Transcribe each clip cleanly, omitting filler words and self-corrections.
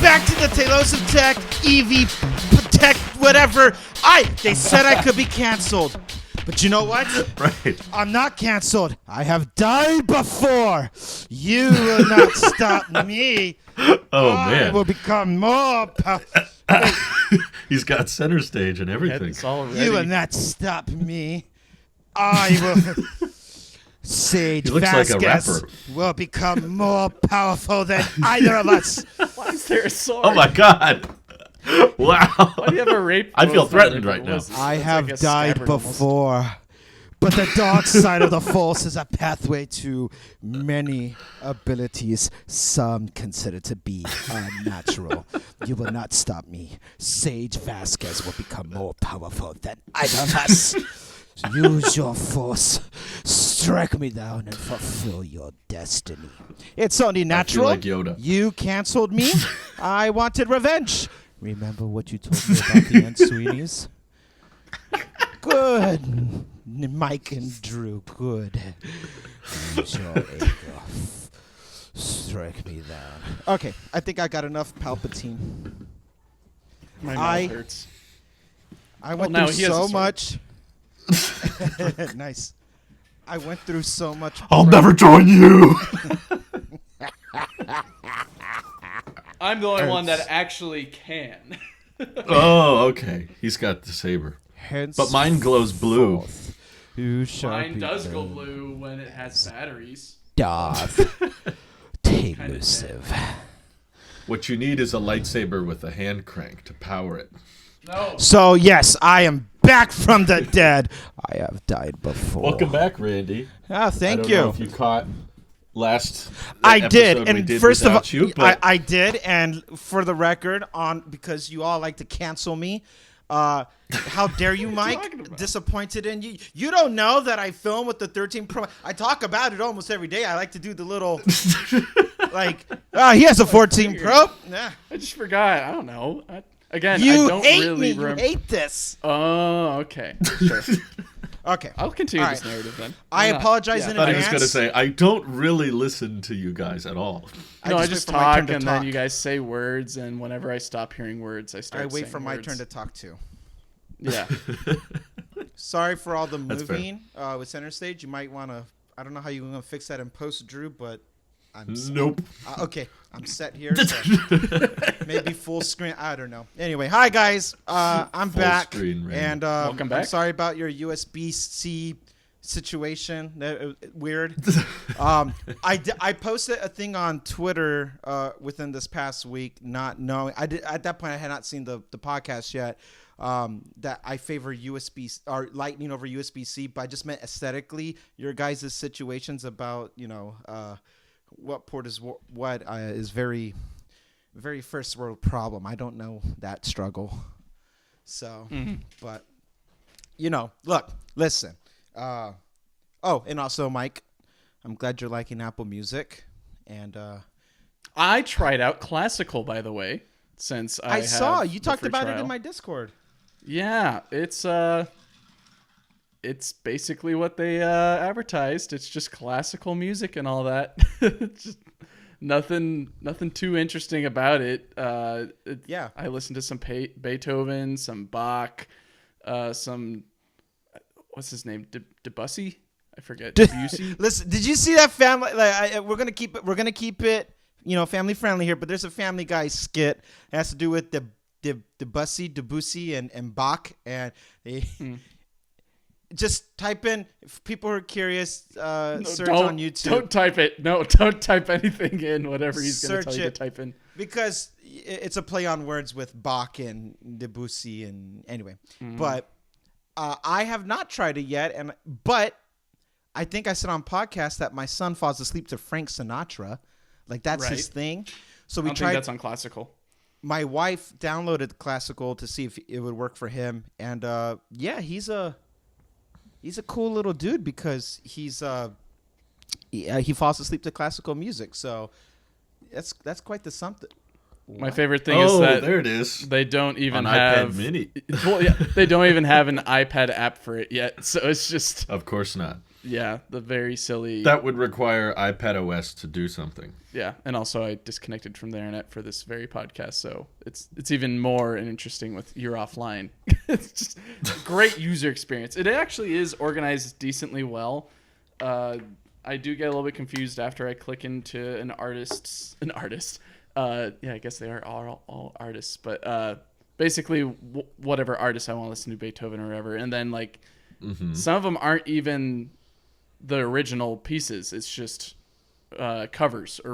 back to the Talos of Tech, EV Tech, whatever. They said I could be canceled. But you know what? Right. I'm not canceled. I have died before. You will not stop me. Oh, I man. will become more powerful. He's got center stage and everything. You will not stop me. I will... Sage He looks Vasquez like a rapper. will become more powerful than either of us. Why is there a sword? Oh, my God. Wow. Why do you have a rape? I feel poster threatened that right now. was- I that's have like a died scabbard almost? before, but the dark side of the Force is a pathway to many abilities some consider to be unnatural. You will not stop me. Sage Vasquez will become more powerful than either of us. Use your Force. Strike me down and fulfill your destiny. It's only natural. like Yoda. You canceled me. I wanted revenge. Remember what you told me about the Sweeneys? Good. Mike and Drew, good. Use your anger. Strike me down. Okay, I think I got enough Palpatine. My mouth hurts. I went now through he has a so sword. much. Nice. I went through so much. I'll never join you. I'm the only one that actually can. Oh, okay. He's got the saber. But mine glows blue. Who shall Mine be does go the blue when it has batteries. Darth Elusive. What you need is a lightsaber with a hand crank to power it. No. So yes, I am back from the dead. I have died before. Welcome back, Randy. Ah, thank I don't you. know if you caught last I did, episode we and did first of all, without you, but I did, and for the record, because you all like to cancel me. How dare you, Mike? Disappointed in you. You don't know that I film with the 13 Pro. I talk about it almost every day. I like to do the little, he has a 14 Pro. Nah. I just forgot. I don't know. Again, You I don't hate really me. remember. You hate this. Oh, okay. Sure. Okay. I'll continue All this right. narrative then. I Why not? apologize Yeah. in I thought he advance. was going to say, I don't really listen to you guys at all. No, I wait just for my turn talk, to and talk. then you guys say words, and whenever I stop hearing words, I start I wait saying for my words. turn to talk too. Yeah. Sorry for all the That's fair. moving with center stage. You might want to. I don't know how you're going to fix that in post, Drew, but I'm Nope. okay. I'm set here. So maybe full screen. I don't know. Anyway, hi guys. I'm Full back, screen, Randy. and Welcome back. I'm sorry about your USB-C situation. Weird. I posted a thing on Twitter within this past week, not knowing. At that point I had not seen the podcast yet. That I favor USB or Lightning over USB-C, but I just meant aesthetically. Your guys' situations about what port is what is very, very first world problem. I don't know that struggle. So, but look, listen. And also Mike, I'm glad you're liking Apple Music, and I tried out classical, by the way, since I saw have you the talked free about it trial. in my Discord. Yeah, it's basically what they advertised. It's just classical music and all that. Just nothing too interesting about it. Yeah. I listened to some Beethoven, some Bach, some what's his name, Debussy? I forget. Debussy. Listen, did you see that family? We're gonna keep it, family friendly here. But there's a Family Guy skit. It has to do with Debussy, and Bach, and they just type in. If people are curious, search on YouTube. Don't type it. No, don't type anything in. Whatever he's going to tell you to type in. Because it's a play on words with Bach and Debussy, and anyway. But I have not tried it yet, but I think I said on podcast that my son falls asleep to Frank Sinatra, like that's his thing. So we I don't tried. think that's on classical. My wife downloaded classical to see if it would work for him, and he's a cool little dude because he falls asleep to classical music. So that's quite the something. My favorite thing is that there it is. they don't even On have iPad Mini. Well, yeah, they don't even have an iPad app for it yet. So it's just Of course not. the very silly. That would require iPad OS to do something. Yeah, and also I disconnected from the internet for this very podcast, so it's even more interesting with you're offline. It's just a great user experience. It actually is organized decently well. I do get a little bit confused after I click into an artist. I guess they are all artists, but basically whatever artist I want to listen to, Beethoven or whatever, and then like some of them aren't even the original pieces. It's just covers or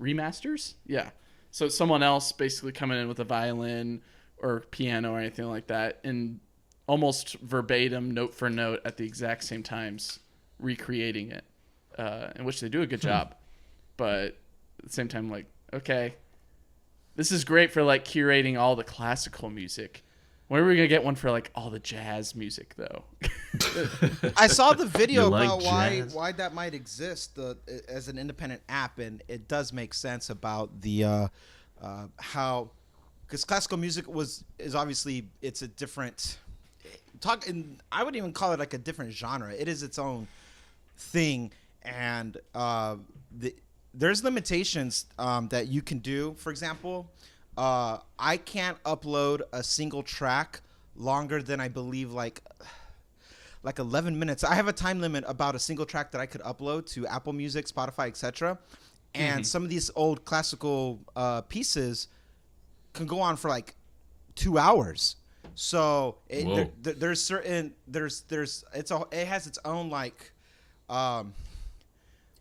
remasters. Yeah. So someone else basically coming in with a violin or piano or anything like that, and almost verbatim, note for note, at the exact same times, recreating it, in which they do a good job. But at the same time, like, okay, this is great for like curating all the classical music. When are we gonna get one for like all the jazz music though? I saw the video about why that might exist as an independent app, and it does make sense about the how, because classical music is obviously, it's a different and I wouldn't even call it like a different genre. It is its own thing, and there's limitations that you can do. For example, I can't upload a single track longer than, I believe, like 11 minutes. I have a time limit about a single track that I could upload to Apple Music, Spotify, etc. And some of these old classical pieces can go on for like 2 hours. So it has its own like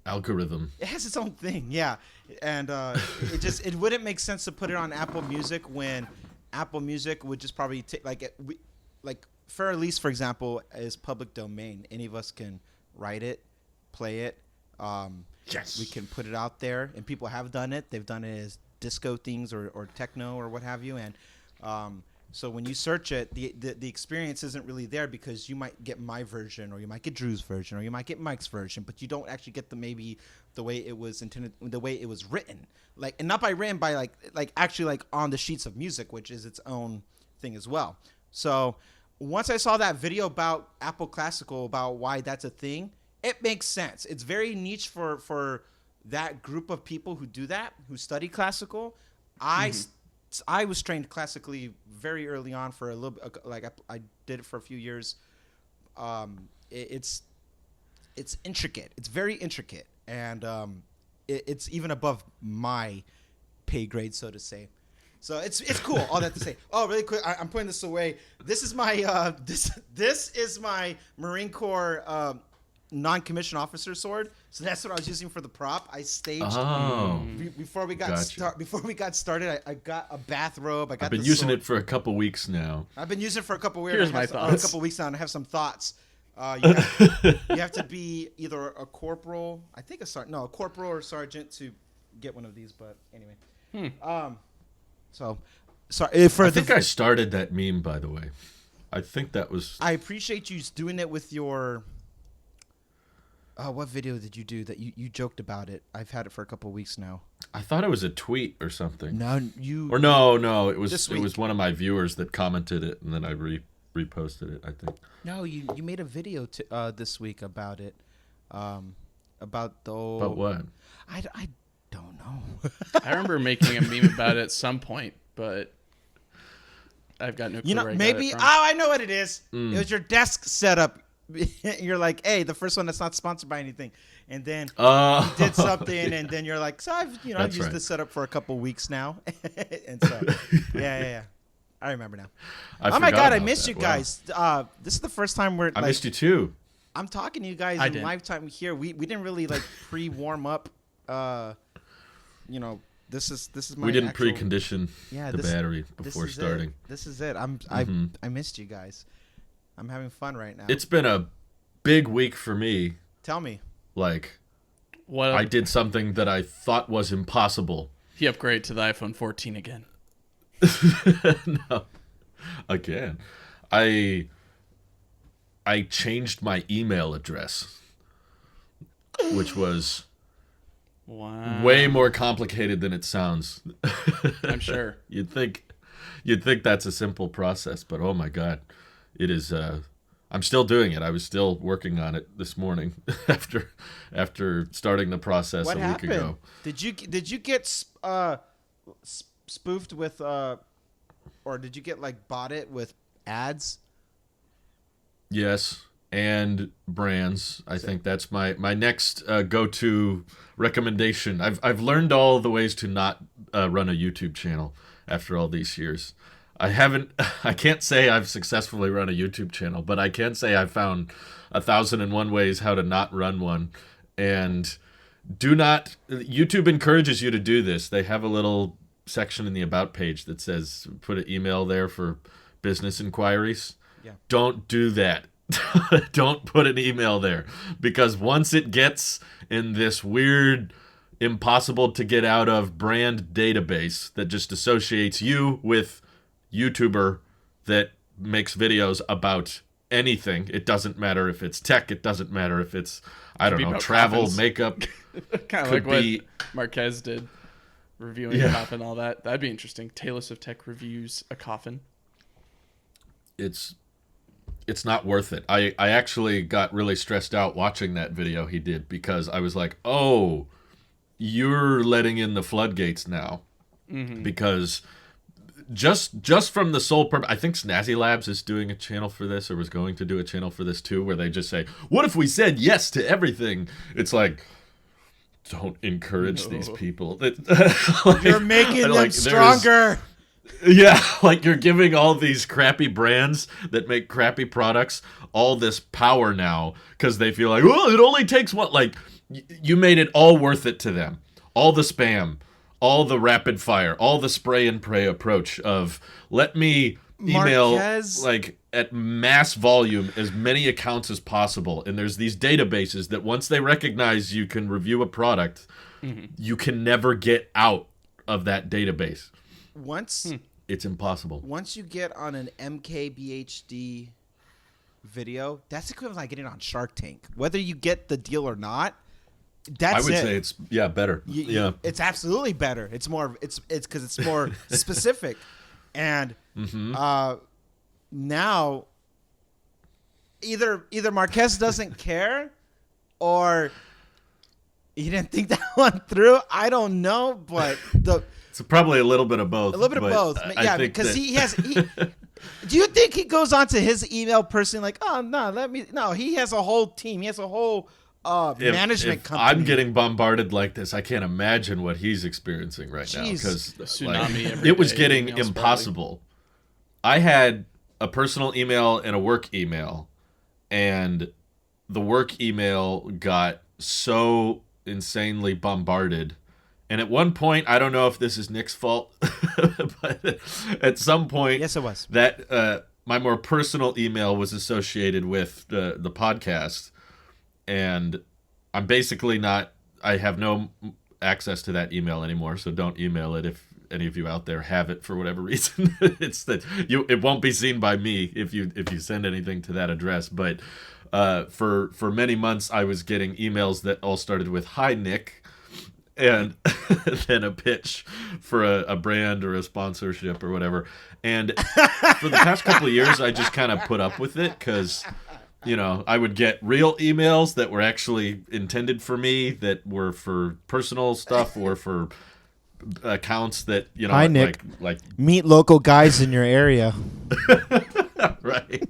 algorithm. It has its own thing, yeah. And it wouldn't make sense to put it on Apple Music when Apple Music would just probably take like Fair Release, for example, is public domain. Any of us can write it, play it. Yes. We can put it out there, and people have done it. They've done it as disco things or techno or what have you, and so when you search it, the experience isn't really there, because you might get my version, or you might get Drew's version, or you might get Mike's version, but you don't actually get the way it was intended, the way it was written, like, and not by written, by like actually like on the sheets of music, which is its own thing as well. So once I saw that video about Apple Classical, about why that's a thing, it makes sense. It's very niche for that group of people who do that, who study classical. I was trained classically very early on for a little bit. Like I did it for a few years. It's intricate. It's very intricate, and it's even above my pay grade, so to say. So it's cool. All that to say. Oh, really quick, I'm putting this away. This is my this is my Marine Corps non-commissioned officer sword. So that's what I was using for the prop. I staged before we got started. I got a bathrobe. I've been using it for a couple weeks now. I've been using it for a couple weeks. Here's my thoughts. A couple weeks now, and I have some thoughts. You have to be either a corporal, I think a corporal or sergeant to get one of these. But anyway, so sorry for. I think I started that meme, by the way. I think that was. I appreciate you doing it with your. What video did you do that you joked about it? I've had it for a couple of weeks now. I thought it was a tweet or something. No, it was one of my viewers that commented it, and then I reposted it, I think. No, you made a video this week about it. About the old... About what? I don't know. I remember making a meme about it at some point, but I've got no clue where I got it from. I know what it is. It was your desk setup. You're like, hey, the first one that's not sponsored by anything, and then you did something, and then you're like, so I've used this setup for a couple weeks now, and so yeah, I remember now. Oh my god, I missed you guys. Wow. This is the first time I missed you too. I'm talking to you guys in lifetime here. We didn't really like pre-warm up. This is my. We didn't precondition the battery before starting. This is it. I missed you guys. I'm having fun right now. It's been a big week for me. Tell me. Like, I did something that I thought was impossible. He upgraded to the iPhone 14 again. No. Again. I changed my email address, which was way more complicated than it sounds. I'm sure. You'd think that's a simple process, but oh my god. It is. I'm still doing it. I was still working on it this morning after starting the process What a happened? week ago. Did you get spoofed with or did you get like bought it with ads? Yes, and brands. I think that's my next go-to recommendation. I've learned all the ways to not run a YouTube channel after all these years. I can't say I've successfully run a YouTube channel, but I can say I've found 1,001 ways how to not run one. And YouTube encourages you to do this. They have a little section in the About page that says put an email there for business inquiries. Yeah. Don't do that. Don't put an email there, because once it gets in this weird, impossible to get out of brand database that just associates you with YouTuber that makes videos about anything. It doesn't matter if it's tech. It doesn't matter if it's, I don't know, travel, coffins. Makeup. Kind of like what Marquez did, reviewing a coffin, all that. That'd be interesting. Taylor of Tech reviews a coffin. It's not worth it. I actually got really stressed out watching that video he did, because I was like, oh, you're letting in the floodgates now. Mm-hmm. Because just from the sole purpose, I think Snazzy Labs is doing a channel for this, or was going to do a channel for this too, where they just say, what if we said yes to everything? It's like, don't encourage these people. Like, you're making them stronger. Yeah, like you're giving all these crappy brands that make crappy products all this power now, because they feel like, oh, it only takes what? Like, you made it all worth it to them. All the spam, all the rapid fire, all the spray and pray approach of, let me email like at mass volume as many accounts as possible. And there's these databases that once they recognize you can review a product, you can never get out of that database. It's impossible. Once you get on an MKBHD video, that's equivalent to like getting on Shark Tank. Whether you get the deal or not, that's I would say it's better. It's absolutely better. It's more. It's because it's more specific, and now either Marquez doesn't care, or he didn't think that one through. I don't know, but it's probably a little bit of both. A little bit of both. Yeah, because he has. Do you think he goes onto his email person like, oh no, he has a whole team. He has a whole management company. I'm getting bombarded like this, I can't imagine what he's experiencing right now, because it was getting impossible. I had a personal email and a work email, and the work email got so insanely bombarded. And at one point, I don't know if this is Nick's fault, but at some point, yes, it was, that my more personal email was associated with the podcast. And I'm basically I have no access to that email anymore, so don't email it if any of you out there have it for whatever reason. It's that it won't be seen by me if you send anything to that address. But for many months, I was getting emails that all started with "Hi Nick," and then a pitch for a brand or a sponsorship or whatever. And for the past couple of years, I just kind of put up with it, because I would get real emails that were actually intended for me, that were for personal stuff or for accounts that, Hi, Nick. Like meet local guys in your area. Right.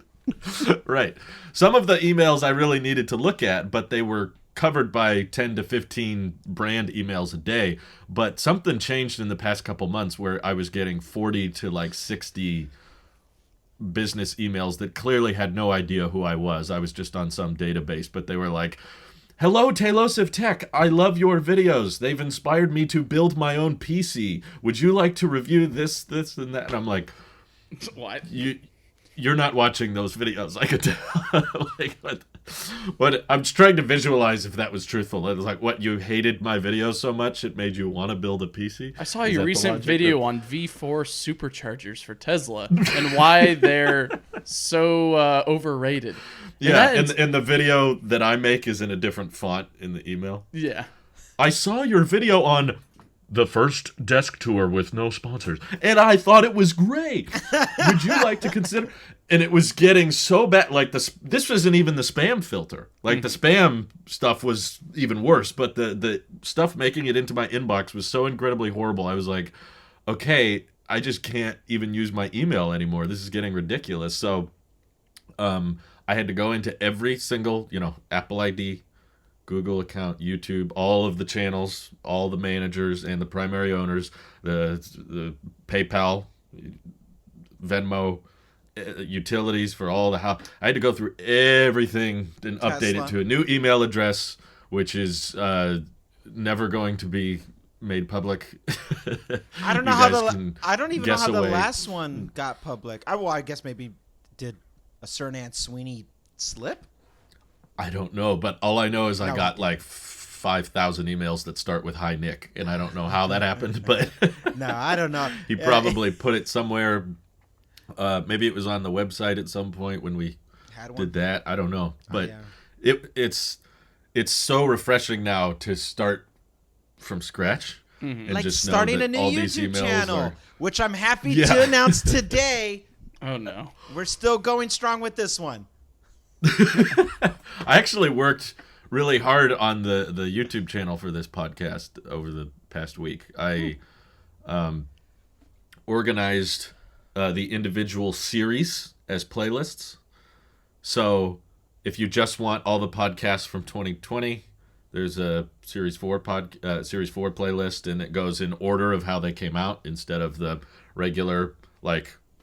Right. Some of the emails I really needed to look at, but they were covered by 10 to 15 brand emails a day. But something changed in the past couple months where I was getting 40 to like 60 business emails that clearly had no idea who I was. I was just on some database, but they were like, "Hello, Talos of Tech. I love your videos. They've inspired me to build my own PC. Would you like to review this, and that?" And I'm like, "What? You're not watching those videos." I could tell. Like, what? I'm just trying to visualize if that was truthful. It was like, what? You hated my videos so much it made you want to build a PC? I saw your recent video on V4 superchargers for Tesla and why they're so overrated. Yeah, and the video that I make is in a different font in the email. Yeah. I saw your video on the first desk tour with no sponsors. And I thought it was great. Would you like to consider? And it was getting so bad. Like this wasn't even the spam filter. Like the spam stuff was even worse. But the stuff making it into my inbox was so incredibly horrible. I was like, okay, I just can't even use my email anymore. This is getting ridiculous. So I had to go into every single, Apple ID, Google account, YouTube, all of the channels, all the managers and the primary owners, the PayPal, Venmo, utilities for all the house. I had to go through everything and update it to a new email address, which is never going to be made public. I don't know I don't even know how the last one got public. I guess maybe did a Cernan Sweeney slip? I don't know, but all I know is I got like 5,000 emails that start with "Hi Nick," and I don't know how that happened, but no, I don't know. He probably put it somewhere. Maybe it was on the website at some point when we did that. I don't know, but it's so refreshing now to start from scratch and like just starting know a that new all these YouTube emails channel, which I'm happy to announce today. Oh no, we're still going strong with this one. I actually worked really hard on the YouTube channel for this podcast over the past week. I organized the individual series as playlists. So if you just want all the podcasts from 2020, there's a Series 4 playlist, and it goes in order of how they came out instead of the regular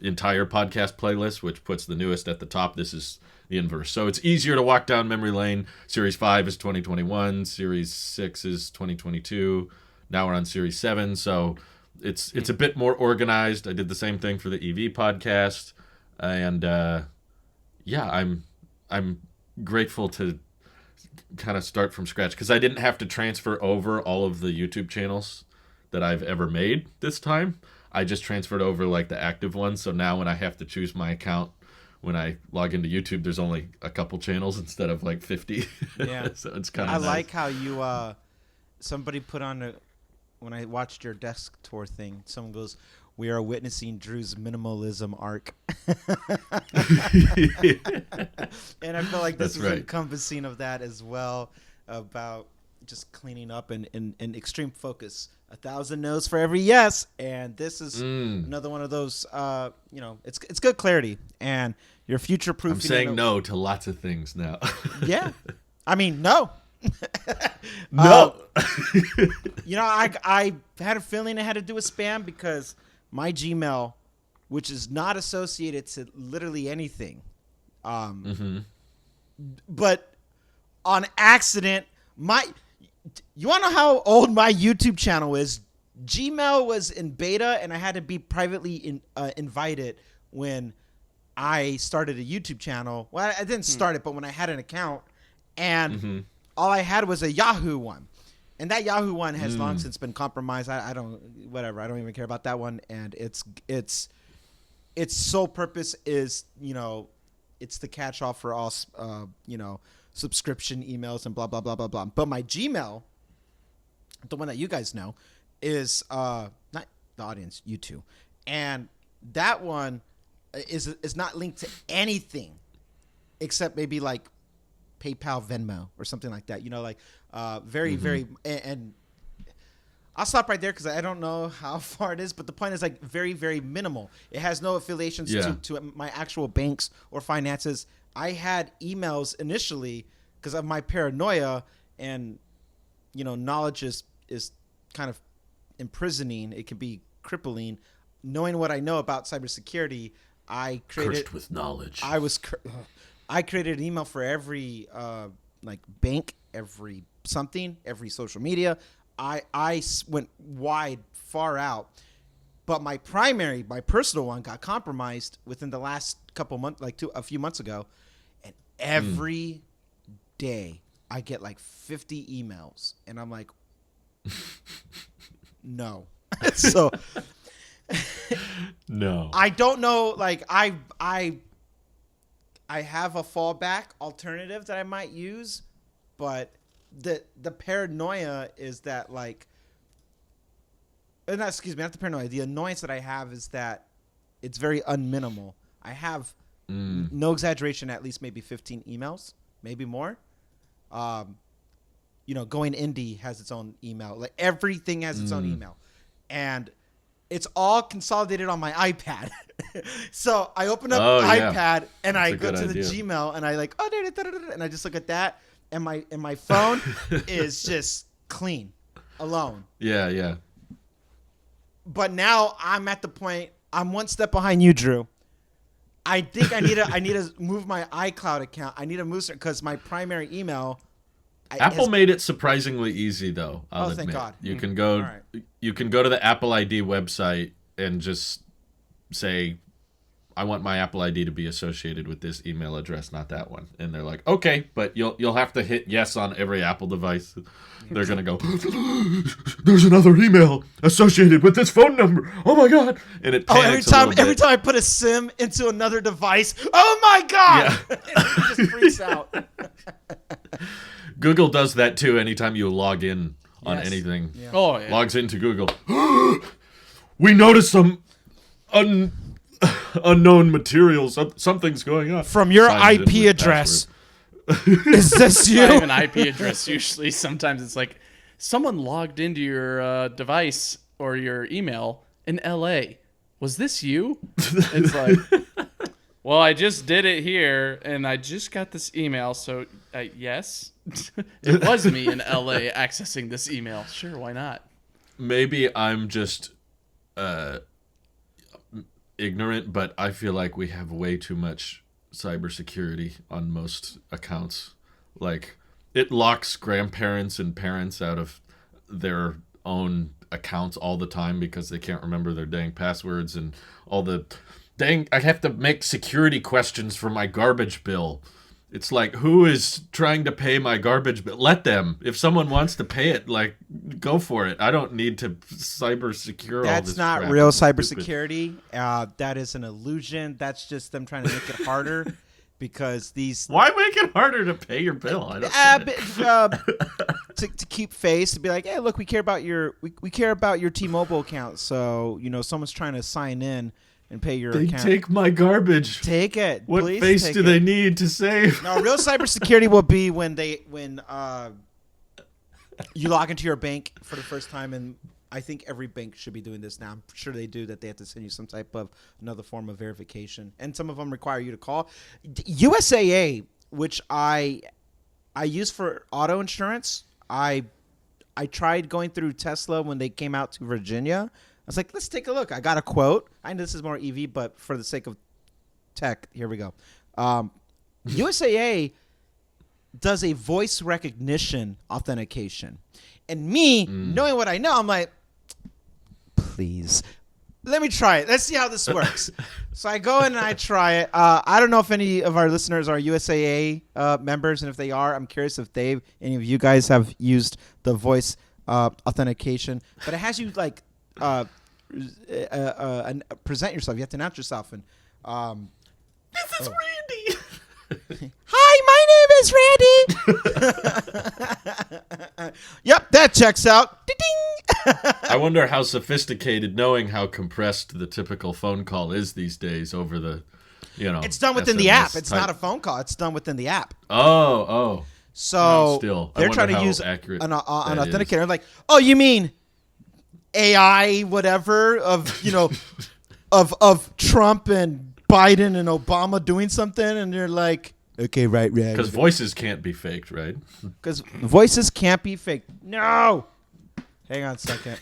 entire podcast playlist, which puts the newest at the top. This is the inverse. So it's easier to walk down memory lane. Series 5 is 2021. Series 6 is 2022. Now we're on Series 7. So it's a bit more organized. I did the same thing for the EV podcast. And I'm grateful to kind of start from scratch because I didn't have to transfer over all of the YouTube channels that I've ever made this time. I just transferred over the active ones. So now when I have to choose my account, when I log into YouTube, there's only a couple channels instead of 50. Yeah. So it's kind of nice. Like how you somebody put on when I watched your desk tour thing, someone goes, "We are witnessing Drew's minimalism arc." And I feel like this is encompassing of that as well, about just cleaning up and extreme focus. 1,000 no's for every yes, and this is another one of those. It's good clarity, and you're future proofing. I'm saying no to lots of things now. Yeah, I mean no. No. I had a feeling it had to do with spam because my Gmail, which is not associated to literally anything, but on accident, you want to know how old my YouTube channel is? Gmail was in beta, and I had to be privately invited when I started a YouTube channel. Well, I didn't start it, but when I had an account, and all I had was a Yahoo one. And that Yahoo one has long since been compromised. I don't even care about that one. And its sole purpose is, it's the catch-all for all, subscription emails and blah, blah, blah, blah, blah. But my Gmail, the one that you guys know, is not the audience, you two. And that one is not linked to anything except maybe PayPal, Venmo, or something like that. Very, very, and I'll stop right there because I don't know how far it is, but the point is very, very minimal. It has no affiliations to my actual banks or finances. I had emails initially because of my paranoia, and knowledge is kind of imprisoning. It can be crippling. Knowing what I know about cybersecurity, I created cursed with knowledge. I created an email for every bank, every something, every social media. I went far out, but my personal one got compromised within the last couple months, a few months ago, and every day I get 50 emails, and I'm like, no. So no, I don't know. I have a fallback alternative that I might use, but the paranoia is that not the paranoia. The annoyance that I have is that it's very unminimal. I have no exaggeration, at least maybe 15 emails, maybe more. Going indie has its own email. Like everything has its own email, and it's all consolidated on my iPad. So I open up iPad and I go to the Gmail and I and I just look at that, and my phone is just clean, alone. Yeah. But now I'm at the point. I'm one step behind you, Drew. I think I need to move my iCloud account. I need to move it because my primary email. Apple made it surprisingly easy, though. I'll admit. Thank God. You can go. Right. You can go to the Apple ID website and just say, "I want my Apple ID to be associated with this email address, not that one." And they're like, "Okay, but you'll have to hit yes on every Apple device." They're gonna go, "There's another email associated with this phone number. Oh my God!" And it panics every time I put a SIM into another device, oh my God! Yeah. It just freaks out. Google does that too. Anytime you log in on anything, logs into Google. We noticed some unknown materials. Something's going on from your IP address. Is this you? Not even IP address. Usually, sometimes it's like someone logged into your device or your email in LA. Was this you? It's like, well, I just did it here, and I just got this email. So, yes, it was me in LA accessing this email. Sure, why not? Maybe I'm just ignorant, but I feel like we have way too much cybersecurity on most accounts. Like, it locks grandparents and parents out of their own accounts all the time because they can't remember their dang passwords, and all the dang, I have to make security questions for my garbage bill. It's like, who is trying to pay my garbage bill? Let them. If someone wants to pay it, like, go for it. I don't need to cyber secure all this crap. That's not real cybersecurity. That is an illusion. That's just them trying to make it harder because these... Why make it harder to pay your bill? I don't to keep face, to be like, hey, look, we care about your T-Mobile account. So, someone's trying to sign in and pay your account. They take my garbage. Take it. What Please face do they need to save? No, real cybersecurity will be when you log into your bank for the first time, and I think every bank should be doing this now. I'm sure they do, that they have to send you some type of another form of verification, and some of them require you to call. USAA, which I use for auto insurance. I tried going through Tesla when they came out to Virginia. I was like, let's take a look. I got a quote. I know this is more EV, but for the sake of tech, here we go. USAA does a voice recognition authentication. And me, knowing what I know, I'm like, please, let me try it. Let's see how this works. So I go in and I try it. I don't know if any of our listeners are USAA members, and if they are, I'm curious if any of you guys have used the voice authentication. But it has you like... present yourself. You have to announce yourself. And this is Randy. Hi, my name is Randy. Yep, that checks out. Ding. I wonder how sophisticated, knowing how compressed the typical phone call is these days over the, It's done within the app. It's not a phone call. It's done within the app. Oh. So still, they're trying to use an authenticator. Like, oh, you mean AI, whatever, of of Trump and Biden and Obama doing something, and they're like, okay, right. Because voices can't be faked, right? Because voices can't be faked. No. Hang on a second.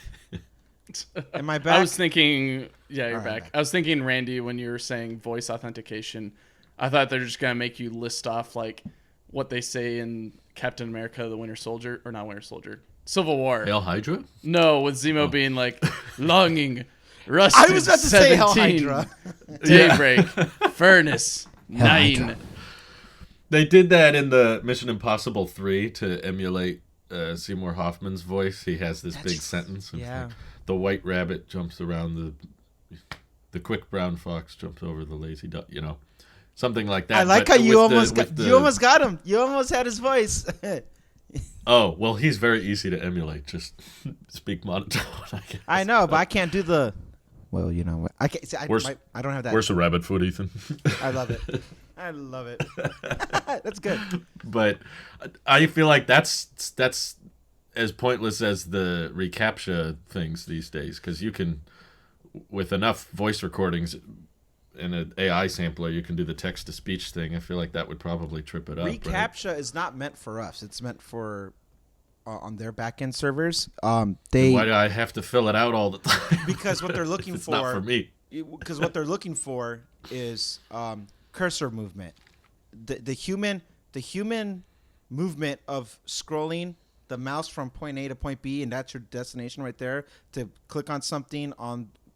Am I back? I was thinking, yeah, you're right, back. I was thinking, Randy, when you were saying voice authentication, I thought they're just gonna make you list off like what they say in Captain America: The Winter Soldier, or not Winter Soldier. Civil War. Hail Hydra? No, with Zemo being like, longing, rusted, I was about to say Hail Hydra. Daybreak, furnace, 9. They did that in the Mission Impossible 3 to emulate Seymour Hoffman's voice. He has this big sentence. Yeah. Like, the white rabbit jumps around the quick brown fox jumps over the lazy duck, something like that. I like how you almost got him. You almost had his voice. Oh, well, he's very easy to emulate. Just speak monotone, I guess. I know, but I can't do the. Well, you know what? I can't. See, I don't have that. Where's the rabbit foot, Ethan? I love it. I love it. That's good. But I feel like that's as pointless as the reCAPTCHA things these days, because you can, with enough voice recordings and an AI sampler, you can do the text-to-speech thing. I feel like that would probably trip it up. reCAPTCHA is not meant for us. It's meant for on their back-end servers. Why do I have to fill it out all the time? Because what they're looking it's for. not for me. Because what they're looking for is cursor movement. The human movement of scrolling the mouse from point A to point B, and that's your destination right there. To click on something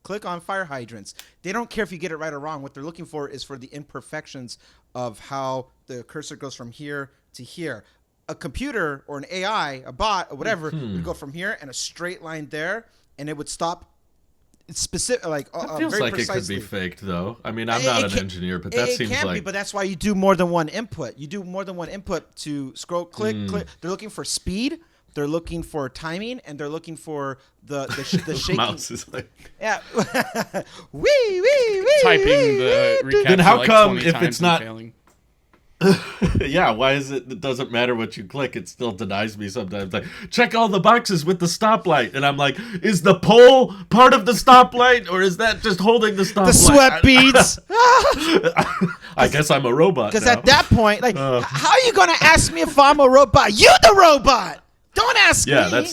click on fire hydrants. They don't care if you get it right or wrong. What they're looking for is for the imperfections of how the cursor goes from here to here. A computer or an AI, a bot or whatever, would go from here and a straight line there, and it would stop. It's specific, like That feels very like precisely. it could be faked, though. I mean, I'm not an engineer, but that seems can like be, but that's why you do more than one input. You do more than one input to scroll, click. They're looking for speed. They're looking for timing, and they're looking for the shaking. mouse is like. Yeah. wee. Typing the reCAPTCHA Then how like come 20 if times it's and not- failing. Yeah, why is it? It doesn't matter what you click. It still denies me sometimes. Like, check all the boxes with the stoplight, and I'm like, is the pole part of the stoplight, or is that just holding the stoplight? The sweat beads. I guess I'm a robot. Because now. at that point, like, how are you gonna ask me if I'm a robot? You the robot. Don't ask me. Yeah,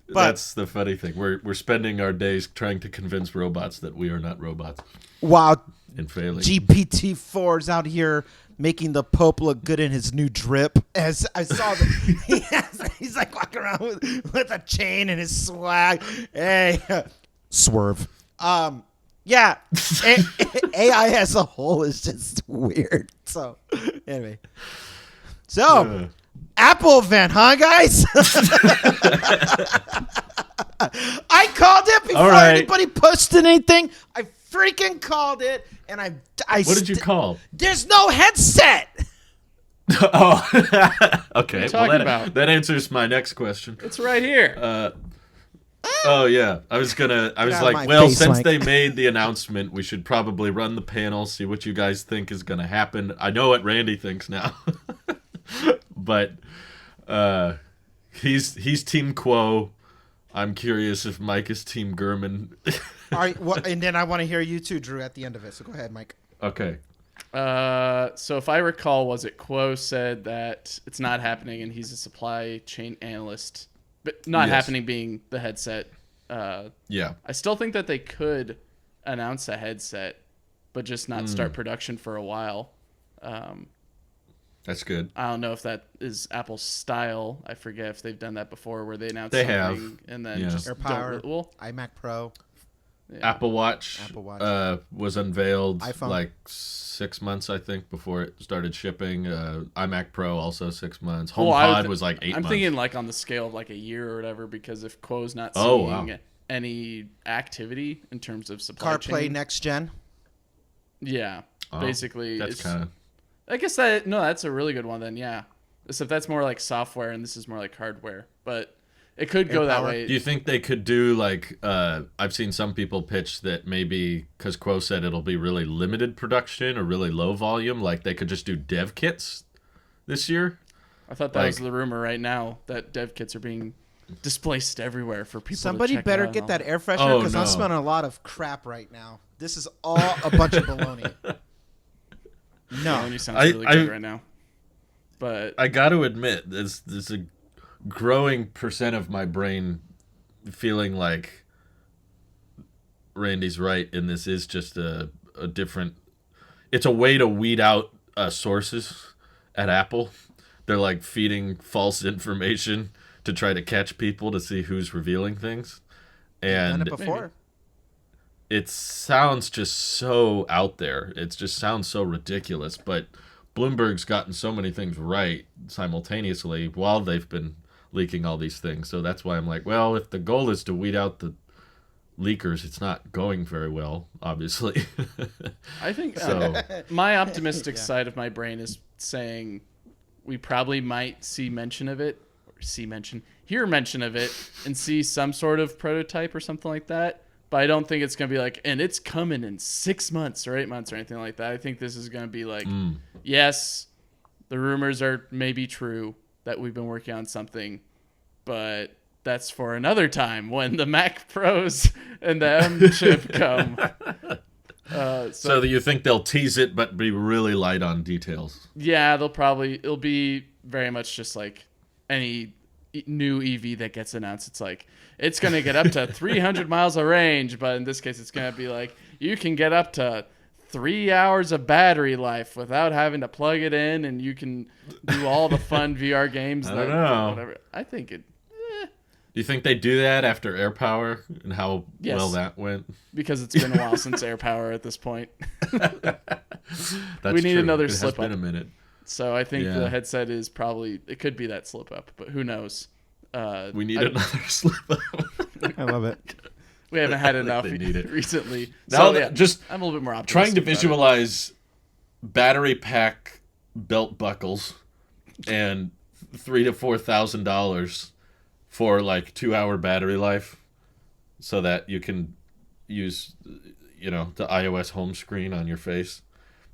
that's the funny thing. We're spending our days trying to convince robots that we are not robots Wow. and failing. GPT-4's out here making the Pope look good in his new drip. As I saw, he's like walking around with a chain and his swag. Hey, swerve. Yeah, AI as a whole is just weird. So, anyway, Apple event, huh, guys? I called it before anybody posted anything. I freaking called it, and I What did you call? There's no headset. Oh, okay. What are you talking about? That answers my next question. It's right here. Oh yeah, I was out of like, my well, face, since Mike. they made the announcement, we should probably run the panel, see what you guys think is gonna happen. I know what Randy thinks now, but he's Team Quo. I'm curious if Mike is Team Gurman. All right, and then I want to hear you too, Drew, at the end of it. So go ahead, Mike. Okay. So if I recall, was it Quo said that it's not happening and he's a supply chain analyst, but not Yes. happening being the headset. Yeah. I still think that they could announce a headset, but just not start production for a while. That's good. I don't know if that is Apple's style. I forget if they've done that before, where they announce They something have. and then Yeah. just AirPower, don't. Well, iMac Pro. yeah. Apple Watch, was unveiled iPhone. like 6 months, I think, before it started shipping. iMac Pro also 6 months. HomePod was like 8 I'm months. thinking like on the scale of like a year or whatever, because if Quo's not Oh, seeing wow. any activity in terms of supply CarPlay chain, next gen. yeah, Oh, basically, that's it's, kind of. I guess that's a really good one then. Yeah, except that's more like software and this is more like hardware, but it could go that AirPower. way. Do you think they could do like? I've seen some people pitch that maybe because Quo said it'll be really limited production or really low volume, like they could just do dev kits this year. I thought that was like- the rumor right now that dev kits are being displaced everywhere for people. Somebody to check better out get and that all air freshener Oh, because I'm no. smelling a lot of crap right now. This is all a bunch of baloney. No. Melanie sounds I- really good right now. But I got to admit, there's a growing percent of my brain feeling like Randy's right, and this is just a different. It's a way to weed out sources at Apple. They're like feeding false information to try to catch people to see who's revealing things, Done and it before. it sounds just so out there. It just sounds so ridiculous. But Bloomberg's gotten so many things right simultaneously while they've been leaking all these things. So that's why I'm like, well, if the goal is to weed out the leakers, it's not going very well, obviously. I think So- my optimistic side of my brain is saying we probably might see mention of it hear mention of it and see some sort of prototype or something like that. But I don't think it's going to be like, and it's coming in 6 months or 8 months or anything like that. I think this is going to be like, yes, the rumors are maybe true that we've been working on something, but that's for another time when the Mac Pros and the M chip come. So that you think they'll tease it but be really light on details? Yeah, it'll be very much just like any new EV that gets announced. It's like, it's going to get up to 300 miles of range, but in this case, it's going to be like, you can get up to 3 hours of battery life without having to plug it in, and you can do all the fun VR games. I don't know. Whatever. I think it... Do you think they do that after AirPower and how Yes. well that went? Because it's been a while since AirPower at this point. That's We need true. another it slip has been up. a minute. So I think Yeah. the headset is probably... It could be that slip up, but who knows? We need another slip up. I love it. We haven't had enough they need it. recently. Now, So, yeah, just I'm a little bit more optimistic. trying to about it. visualize battery pack belt buckles and $3,000 to $4,000 for like 2-hour battery life, so that you can use, the iOS home screen on your face.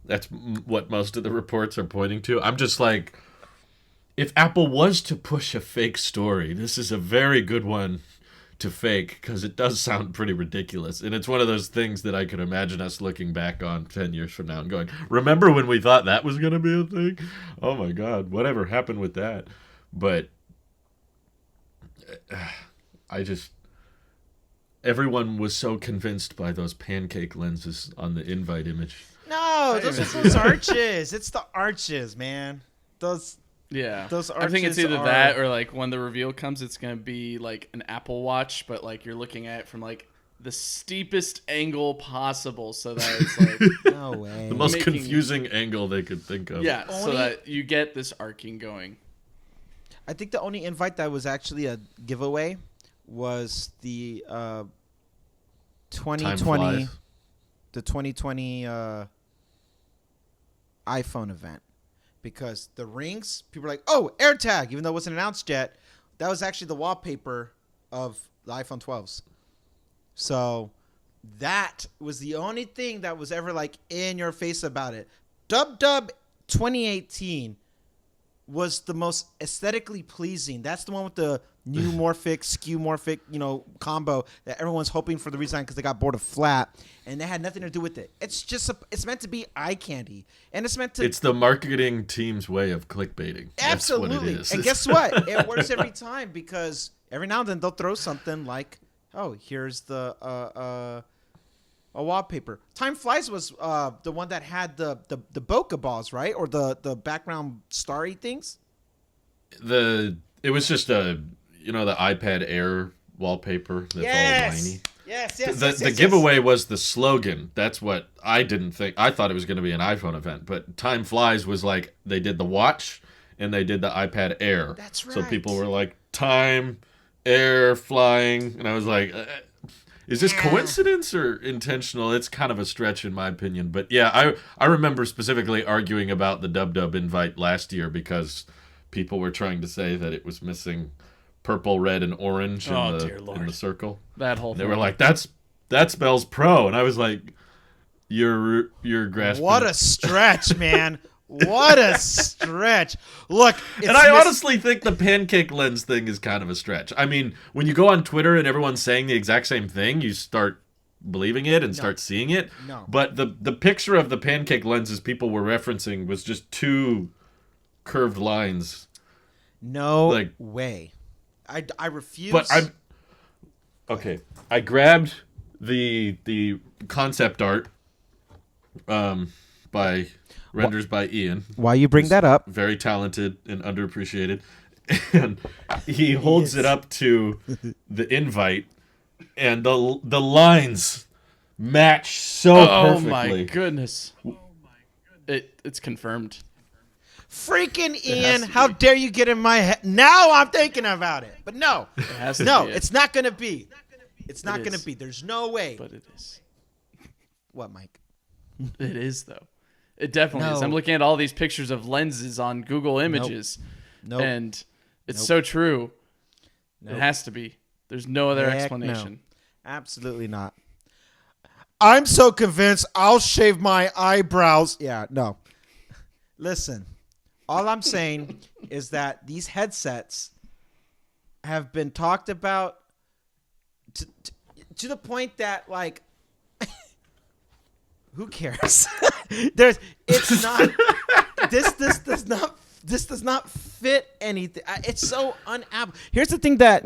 That's what most of the reports are pointing to. I'm just like, if Apple was to push a fake story, this is a very good one to fake, because it does sound pretty ridiculous. And it's one of those things that I could imagine us looking back on 10 years from now and going, remember when we thought that was going to be a thing? Oh my God, whatever happened with that? But everyone was so convinced by those pancake lenses on the invite image. No, those are those arches. It's the arches, man. Those arches. I think it's either that or like when the reveal comes, it's gonna be like an Apple Watch, but like you're looking at it from like the steepest angle possible, so that it's like No way. The most confusing angle they could think of. yeah, so that you get this arcing going. I think the only invite that was actually a giveaway was the 2020 iPhone event, because the rings, people were like, oh, AirTag, even though it wasn't announced yet. That was actually the wallpaper of the iPhone 12s. So that was the only thing that was ever like in your face about it. Dub 2018 was the most aesthetically pleasing. That's the one with the new morphic, skew morphic, combo that everyone's hoping for the redesign because they got bored of flat, and that had nothing to do with it. It's just it's meant to be eye candy, and it's meant to. It's the marketing team's way of clickbaiting. Absolutely. That's what it is. And guess what? It works every time, because every now and then they'll throw something like, oh, here's the a wallpaper. Time Flies was the one that had the bokeh balls, right? Or the background starry things. It was just the iPad Air wallpaper that's all whiny. Yes. The giveaway was the slogan. That's what I didn't think. I thought it was going to be an iPhone event, but Time Flies was like they did the watch and they did the iPad Air. That's right. So people were like, time, air, flying, and I was like, is this coincidence or intentional? It's kind of a stretch in my opinion, but yeah, I remember specifically arguing about the Dub invite last year because people were trying to say that it was missing purple, red, and orange in the circle. That whole They thing. were like, that spells pro, and I was like, you're grasping. What a stretch, man. What a stretch. Look, And I honestly think the pancake lens thing is kind of a stretch. I mean, when you go on Twitter and everyone's saying the exact same thing, you start believing it and start seeing it. No. But the picture of the pancake lenses people were referencing was just two curved lines. No way. I refuse. But I grabbed the concept art by renders by Ian. Why you bring that up? Very talented and underappreciated. And he holds it up to the invite, and the lines match so perfectly. Oh my goodness. It's confirmed. Freaking Ian, how dare you get in my head? Now I'm thinking about it. But no. It has to No, be it's not going to be. It's not It going is. to be. There's no way. But it is. What, Mike? It is, though. It definitely is. No. I'm looking at all these pictures of lenses on Google Images. Nope. And It's so true. Nope. It has to be. There's no other Heck explanation. no. Absolutely not. I'm so convinced I'll shave my eyebrows. Yeah, no. Listen, all I'm saying is that these headsets have been talked about to the point that, like, who cares? This does not fit anything. It's so unapp. Here's the thing that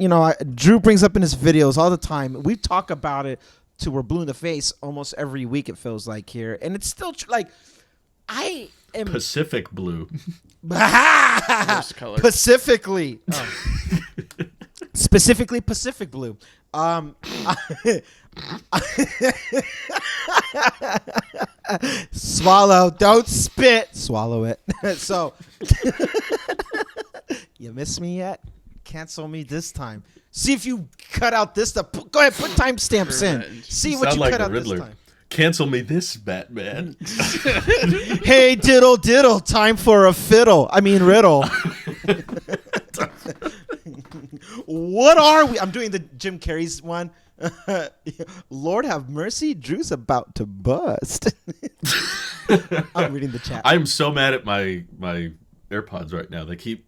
Drew brings up in his videos all the time. We talk about it till we're blue in the face almost every week. It feels like here, and it's still like I am Pacific blue. Worst color. Specifically Pacific blue. Swallow, don't spit. Swallow it. So, you miss me yet? Cancel me this time. See if you cut out this stuff. Go ahead, put timestamps in. See what Sound you like cut the out Riddler. this time. Cancel me this, Batman. Hey, diddle diddle, time for a fiddle. I mean riddle. What are we? I'm doing the Jim Carrey's one. Lord have mercy, Drew's about to bust. I'm reading the chat. I'm so mad at my AirPods right now. They keep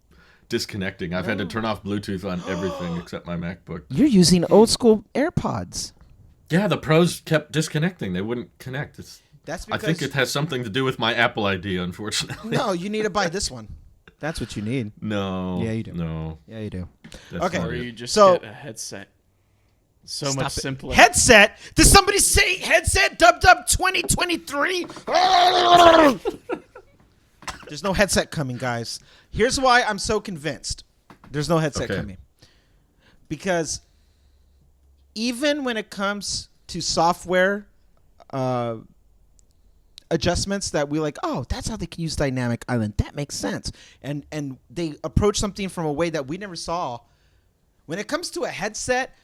disconnecting. I've had to turn off Bluetooth on everything except my MacBook. You're using old school AirPods. Yeah, the pros kept disconnecting. They wouldn't connect. That's I because think it has something to do with my Apple ID, unfortunately. no, you need to buy this one. That's what you need. No. Yeah, you do. No. Yeah, you do. That's Okay. not Or it. you just So- get a headset. So Stop much it. simpler. Headset? Did somebody say headset? Dub 2023? There's no headset coming, guys. Here's why I'm so convinced. There's no headset Okay. coming. Because even when it comes to software adjustments that we like, oh, that's how they can use Dynamic Island. That makes sense. And they approach something from a way that we never saw. When it comes to a headset,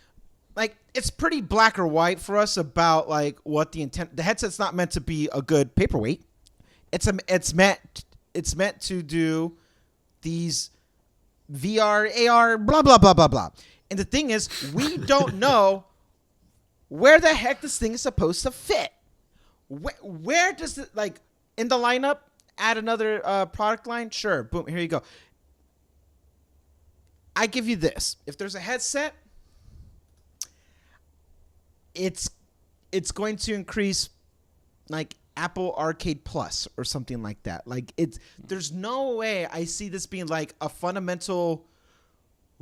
like, it's pretty black or white for us about like what the intent. The headset's not meant to be a good paperweight. It's meant to do these VR, AR, blah blah blah blah blah. And the thing is, we don't know where the heck this thing is supposed to fit. Where does it, like, in the lineup? Add another product line? Sure. Boom. Here you go. I give you this. If there's a headset, it's going to increase like Apple Arcade Plus or something like that. Like, there's no way I see this being like a fundamental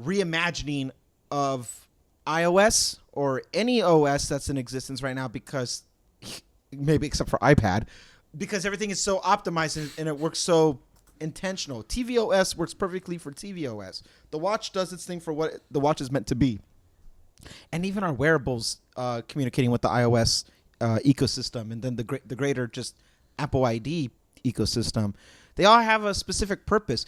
reimagining of iOS or any OS that's in existence right now, because maybe except for iPad, because everything is so optimized and it works so intentional. tvOS works perfectly for tvOS. The watch does its thing for what the watch is meant to be. And even our wearables communicating with the iOS ecosystem, and then the greater just Apple ID ecosystem, they all have a specific purpose.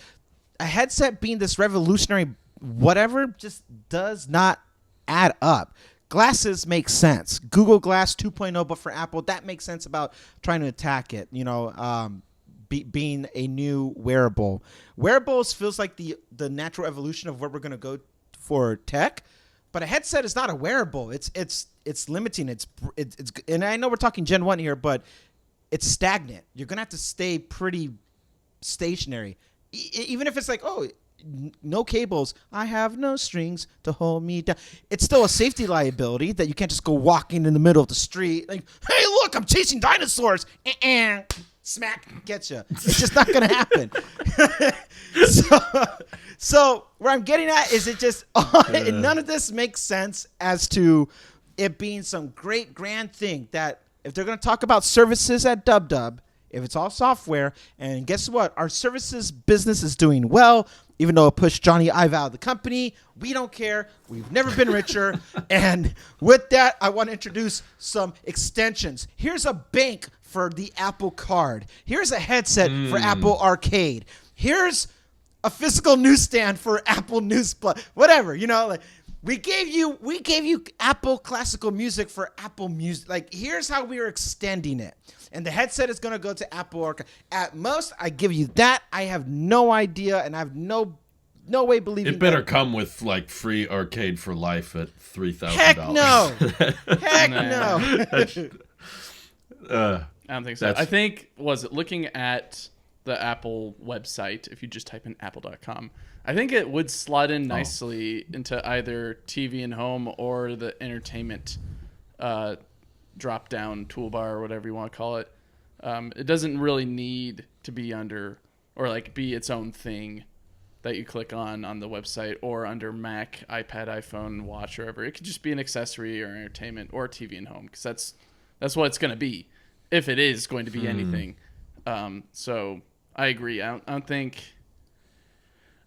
A headset being this revolutionary whatever just does not add up. Glasses make sense. Google Glass 2.0, but for Apple, that makes sense about trying to attack it, being a new wearable. Wearables feels like the natural evolution of where we're going to go for tech. But a headset is not a wearable. It's limiting. It's and I know we're talking Gen 1 here, but it's stagnant. You're going to have to stay pretty stationary. Even if it's like, oh, no cables, I have no strings to hold me down. It's still a safety liability that you can't just go walking in the middle of the street like, hey, look, I'm chasing dinosaurs. Smack, get you. It's just not going to happen. So where I'm getting at is it just none of this makes sense as to it being some great grand thing that if they're going to talk about services at DubDub, if it's all software, and guess what? Our services business is doing well, even though it pushed Johnny Ive out of the company. We don't care. We've never been richer. And with that, I want to introduce some extensions. Here's a bank for the Apple Card. Here's a headset for Apple Arcade. Here's a physical newsstand for Apple News Plus. Whatever, like we gave you Apple classical music for Apple Music. Like, here's how we are extending it. And the headset is going to go to Apple Arcade. At most, I give you that. I have no idea, and I have no no way believing It better that. come with like free arcade for life at $3,000. Heck no. Heck no. I don't think so. That's- I think, looking at the Apple website, if you just type in apple.com, I think it would slot in nicely into either TV and home or the entertainment drop-down toolbar or whatever you want to call it. It doesn't really need to be under or like be its own thing that you click on the website or under Mac, iPad, iPhone, watch, or whatever. It could just be an accessory or entertainment or TV and home, because that's what it's going to be if it is going to be anything. So I agree. I don't think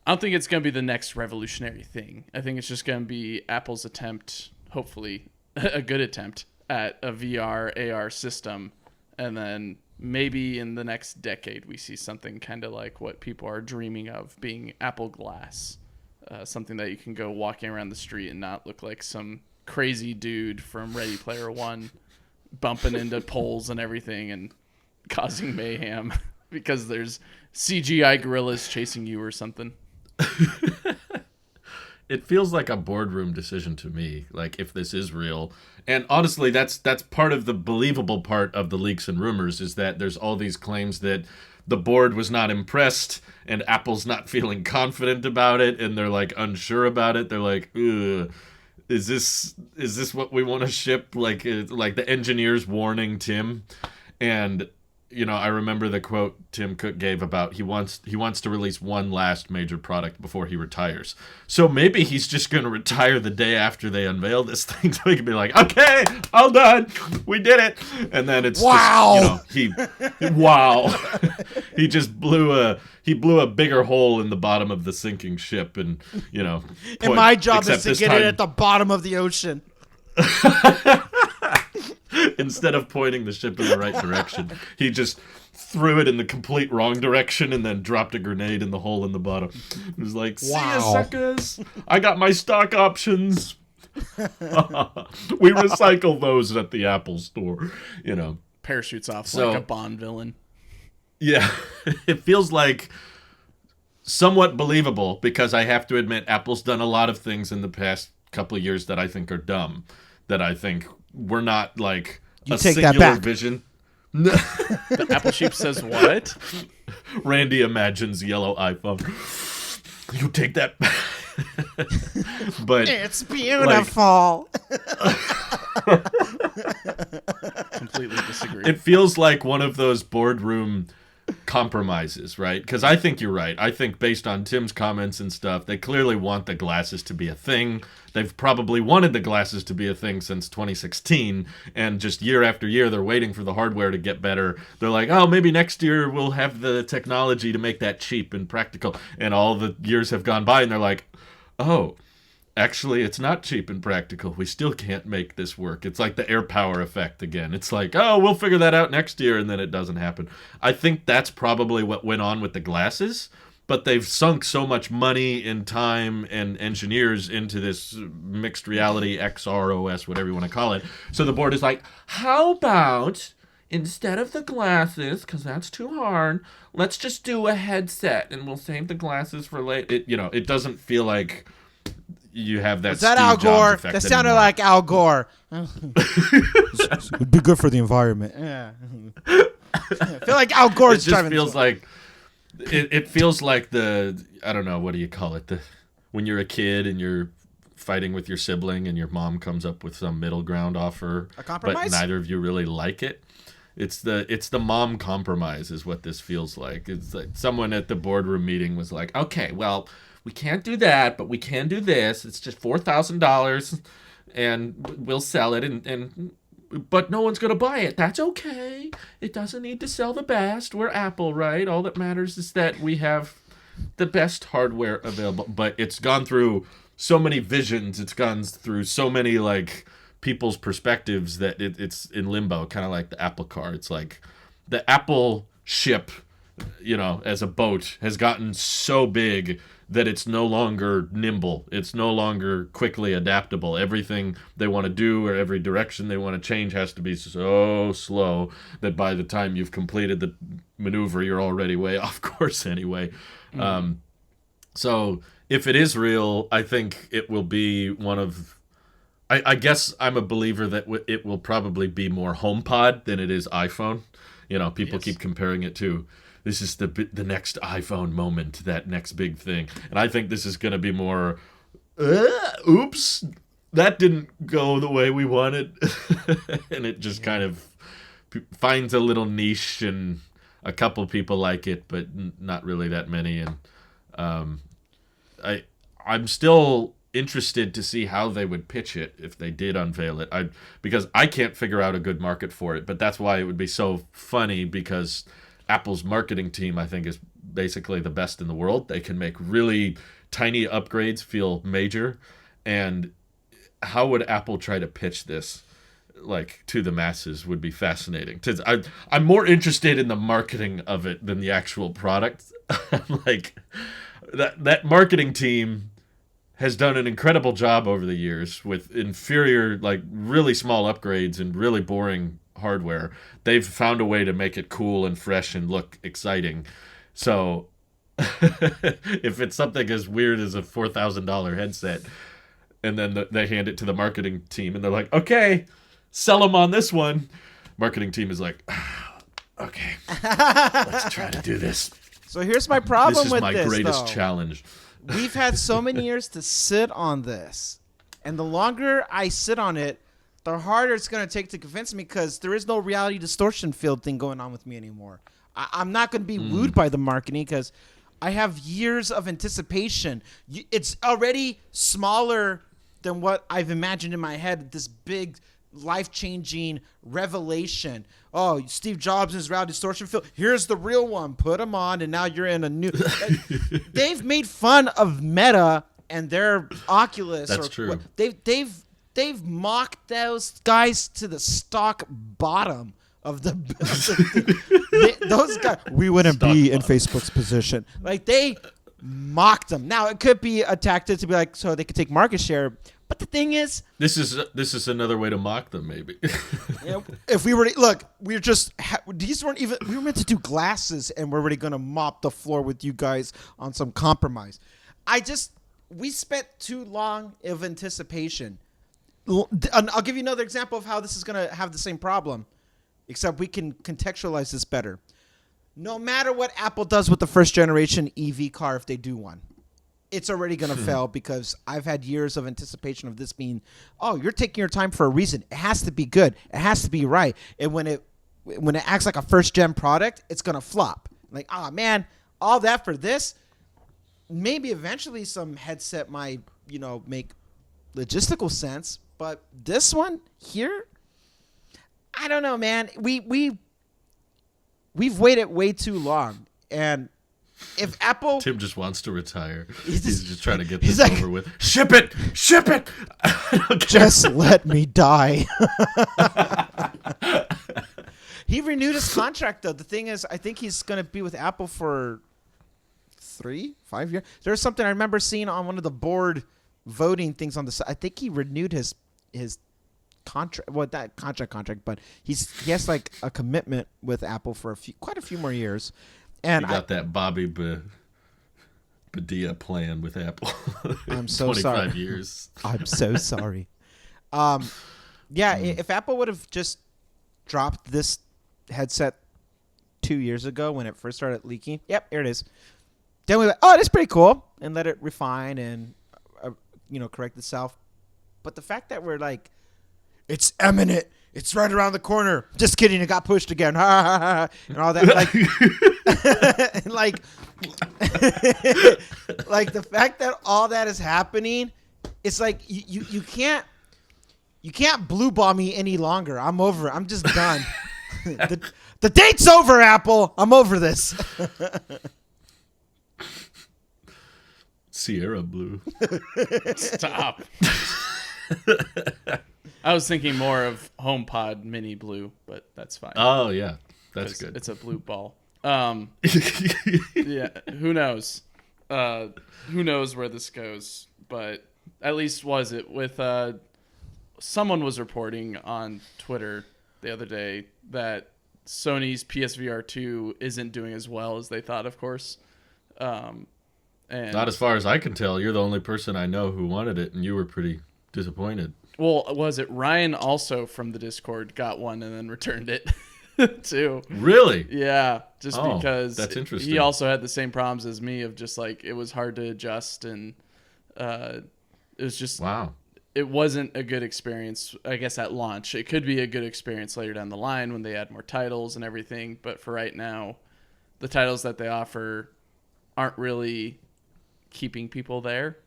it's going to be the next revolutionary thing. I think it's just going to be Apple's attempt, hopefully a good attempt at a VR AR system, and then maybe in the next decade we see something kind of like what people are dreaming of being Apple Glass, something that you can go walking around the street and not look like some crazy dude from Ready Player One bumping into poles and everything and causing mayhem because there's CGI gorillas chasing you or something. It feels like a boardroom decision to me, like if this is real. And honestly, that's part of the believable part of the leaks and rumors, is that there's all these claims that the board was not impressed and Apple's not feeling confident about it and they're like unsure about it. They're like, ugh, is this what we want to ship? Like the engineers warning Tim. And I remember the quote Tim Cook gave about he wants to release one last major product before he retires. So maybe he's just going to retire the day after they unveil this thing, so he can be like, okay, all done, we did it. And then it's he just blew a bigger hole in the bottom of the sinking ship, and And my job is to get it at the bottom of the ocean. Instead of pointing the ship in the right direction, he just threw it in the complete wrong direction and then dropped a grenade in the hole in the bottom. It was like, see ya, suckers. I got my stock options. We recycle those at the Apple store, Parachutes off So- like a Bond villain. Yeah, it feels like somewhat believable, because I have to admit Apple's done a lot of things in the past couple of years that I think are dumb, that I think were not like You a take that singular back. vision. The Apple sheep says what? Randy imagines yellow iPhone. You take that back. But It's beautiful. Completely disagree. it feels like one of those boardroom compromises, right? Because I think you're right. I think based on Tim's comments and stuff, they clearly want the glasses to be a thing. They've probably wanted the glasses to be a thing since 2016, and just year after year they're waiting for the hardware to get better. They're like, oh, maybe next year we'll have the technology to make that cheap and practical. And all the years have gone by and they're like, oh, actually, it's not cheap and practical. We still can't make this work. It's like the air power effect again. It's like, oh, we'll figure that out next year, and then it doesn't happen. I think that's probably what went on with the glasses, but they've sunk so much money and time and engineers into this mixed reality XR OS, whatever you want to call it. So the board is like, how about instead of the glasses, because that's too hard, let's just do a headset, and we'll save the glasses for later. It doesn't feel like you have that. Is that Steve Al Jobs Gore? effect That sounded anymore. like Al Gore. It'd be good for the environment. Yeah. I feel like Al It Gore's just driving. feels like it feels like I don't know, what do you call it? When you're a kid and you're fighting with your sibling and your mom comes up with some middle ground offer, A compromise? but neither of you really like it. It's the mom compromise is what this feels like. It's like someone at the boardroom meeting was like, okay, well, we can't do that, but we can do this. It's just $4,000, and we'll sell it, but no one's gonna buy it. That's okay. It doesn't need to sell the best. We're Apple, right? All that matters is that we have the best hardware available. But it's gone through so many visions. It's gone through so many like people's perspectives that it's in limbo, kind of like the Apple car. It's like the Apple ship, as a boat, has gotten so big that it's no longer nimble. It's no longer quickly adaptable. Everything they want to do or every direction they want to change has to be so slow that by the time you've completed the maneuver, you're already way off course anyway. So if it is real, I think it will be one of. I guess I'm a believer that it will probably be more HomePod than it is iPhone. People keep comparing it to. This is the next iPhone moment, that next big thing, and I think this is going to be more. Oops, that didn't go the way we wanted, and it just kind of finds a little niche, and a couple people like it, but not really that many. And I'm still interested to see how they would pitch it if they did unveil it. Because I can't figure out a good market for it, but that's why it would be so funny, because Apple's marketing team, I think, is basically the best in the world. They can make really tiny upgrades feel major. And how would Apple try to pitch this to the masses would be fascinating. I'm more interested in the marketing of it than the actual product. That marketing team has done an incredible job over the years with inferior, really small upgrades and really boring hardware. They've found a way to make it cool and fresh and look exciting. So if it's something as weird as a $4,000 headset, and then they hand it to the marketing team and they're like, okay, sell them on this one. Marketing team is like, okay, let's try to do this. So here's my problem with this. This is my greatest challenge. We've had so many years to sit on this. And the longer I sit on it, the harder it's going to take to convince me, because there is no reality distortion field thing going on with me anymore. I'm not going to be wooed by the marketing, because I have years of anticipation. It's already smaller than what I've imagined in my head, this big life-changing revelation. Oh, Steve Jobs and his reality distortion field. Here's the real one. Put them on, and now you're in a new. They've made fun of Meta and their Oculus. That's true. They've mocked those guys to the stock bottom of the. Those guys. We wouldn't be in Facebook's position. They mocked them. Now it could be a tactic to be so they could take market share. But the thing is, this is another way to mock them, maybe. If we were to, look, we were just these weren't even. We were meant to do glasses, and we're already going to mop the floor with you guys on some compromise. We spent too long of anticipation. I'll give you another example of how this is going to have the same problem, except we can contextualize this better. No matter what Apple does with the first generation EV car, if they do one, it's already going to fail, because I've had years of anticipation of this being, you're taking your time for a reason. It has to be good. It has to be right. And when it acts like a first gen product, it's going to flop. Man, all that for this. Maybe eventually some headset might, make logistical sense, but this one here, I don't know, man. We've waited way too long, and if Apple... Tim just wants to retire. He's just trying to get this over with. Ship it! Ship it! Just let me die. He renewed his contract, though. The thing is, I think he's going to be with Apple for 3-5 years. There's something I remember seeing on one of the board voting things on the side. I think he renewed his contract. Well, that contract, but he has a commitment with Apple for quite a few more years. And you got that Bobby Padilla plan with Apple. I'm so 25 sorry. years. I'm so sorry. If Apple would have just dropped this headset 2 years ago when it first started leaking, yep, here it is. Then we went, that's pretty cool, and let it refine and correct itself. But the fact that we're it's imminent. It's right around the corner. Just kidding. It got pushed again. And all that. The fact that all that is happening, it's you can't blue ball me any longer. I'm over it. I'm just done. The date's over, Apple. I'm over this. Sierra Blue. Stop. I was thinking more of HomePod Mini Blue, but that's fine. Oh yeah, that's good. It's a blue ball. Yeah, who knows? Who knows where this goes? But at least was it with someone was reporting on Twitter the other day that Sony's PSVR 2 isn't doing as well as they thought, of course. And And Not as far as I can tell. You're the only person I know who wanted it, and you were pretty disappointed. well, was it Ryan also from the Discord got one and then returned it too? Really? Yeah, just Oh, because that's interesting. he also had the same problems as me of just like it was hard to adjust and it was just Wow. it wasn't a good experience, I guess, at launch. It could be a good experience later down the line when they add more titles and everything, but for right now, the titles that they offer aren't really keeping people there.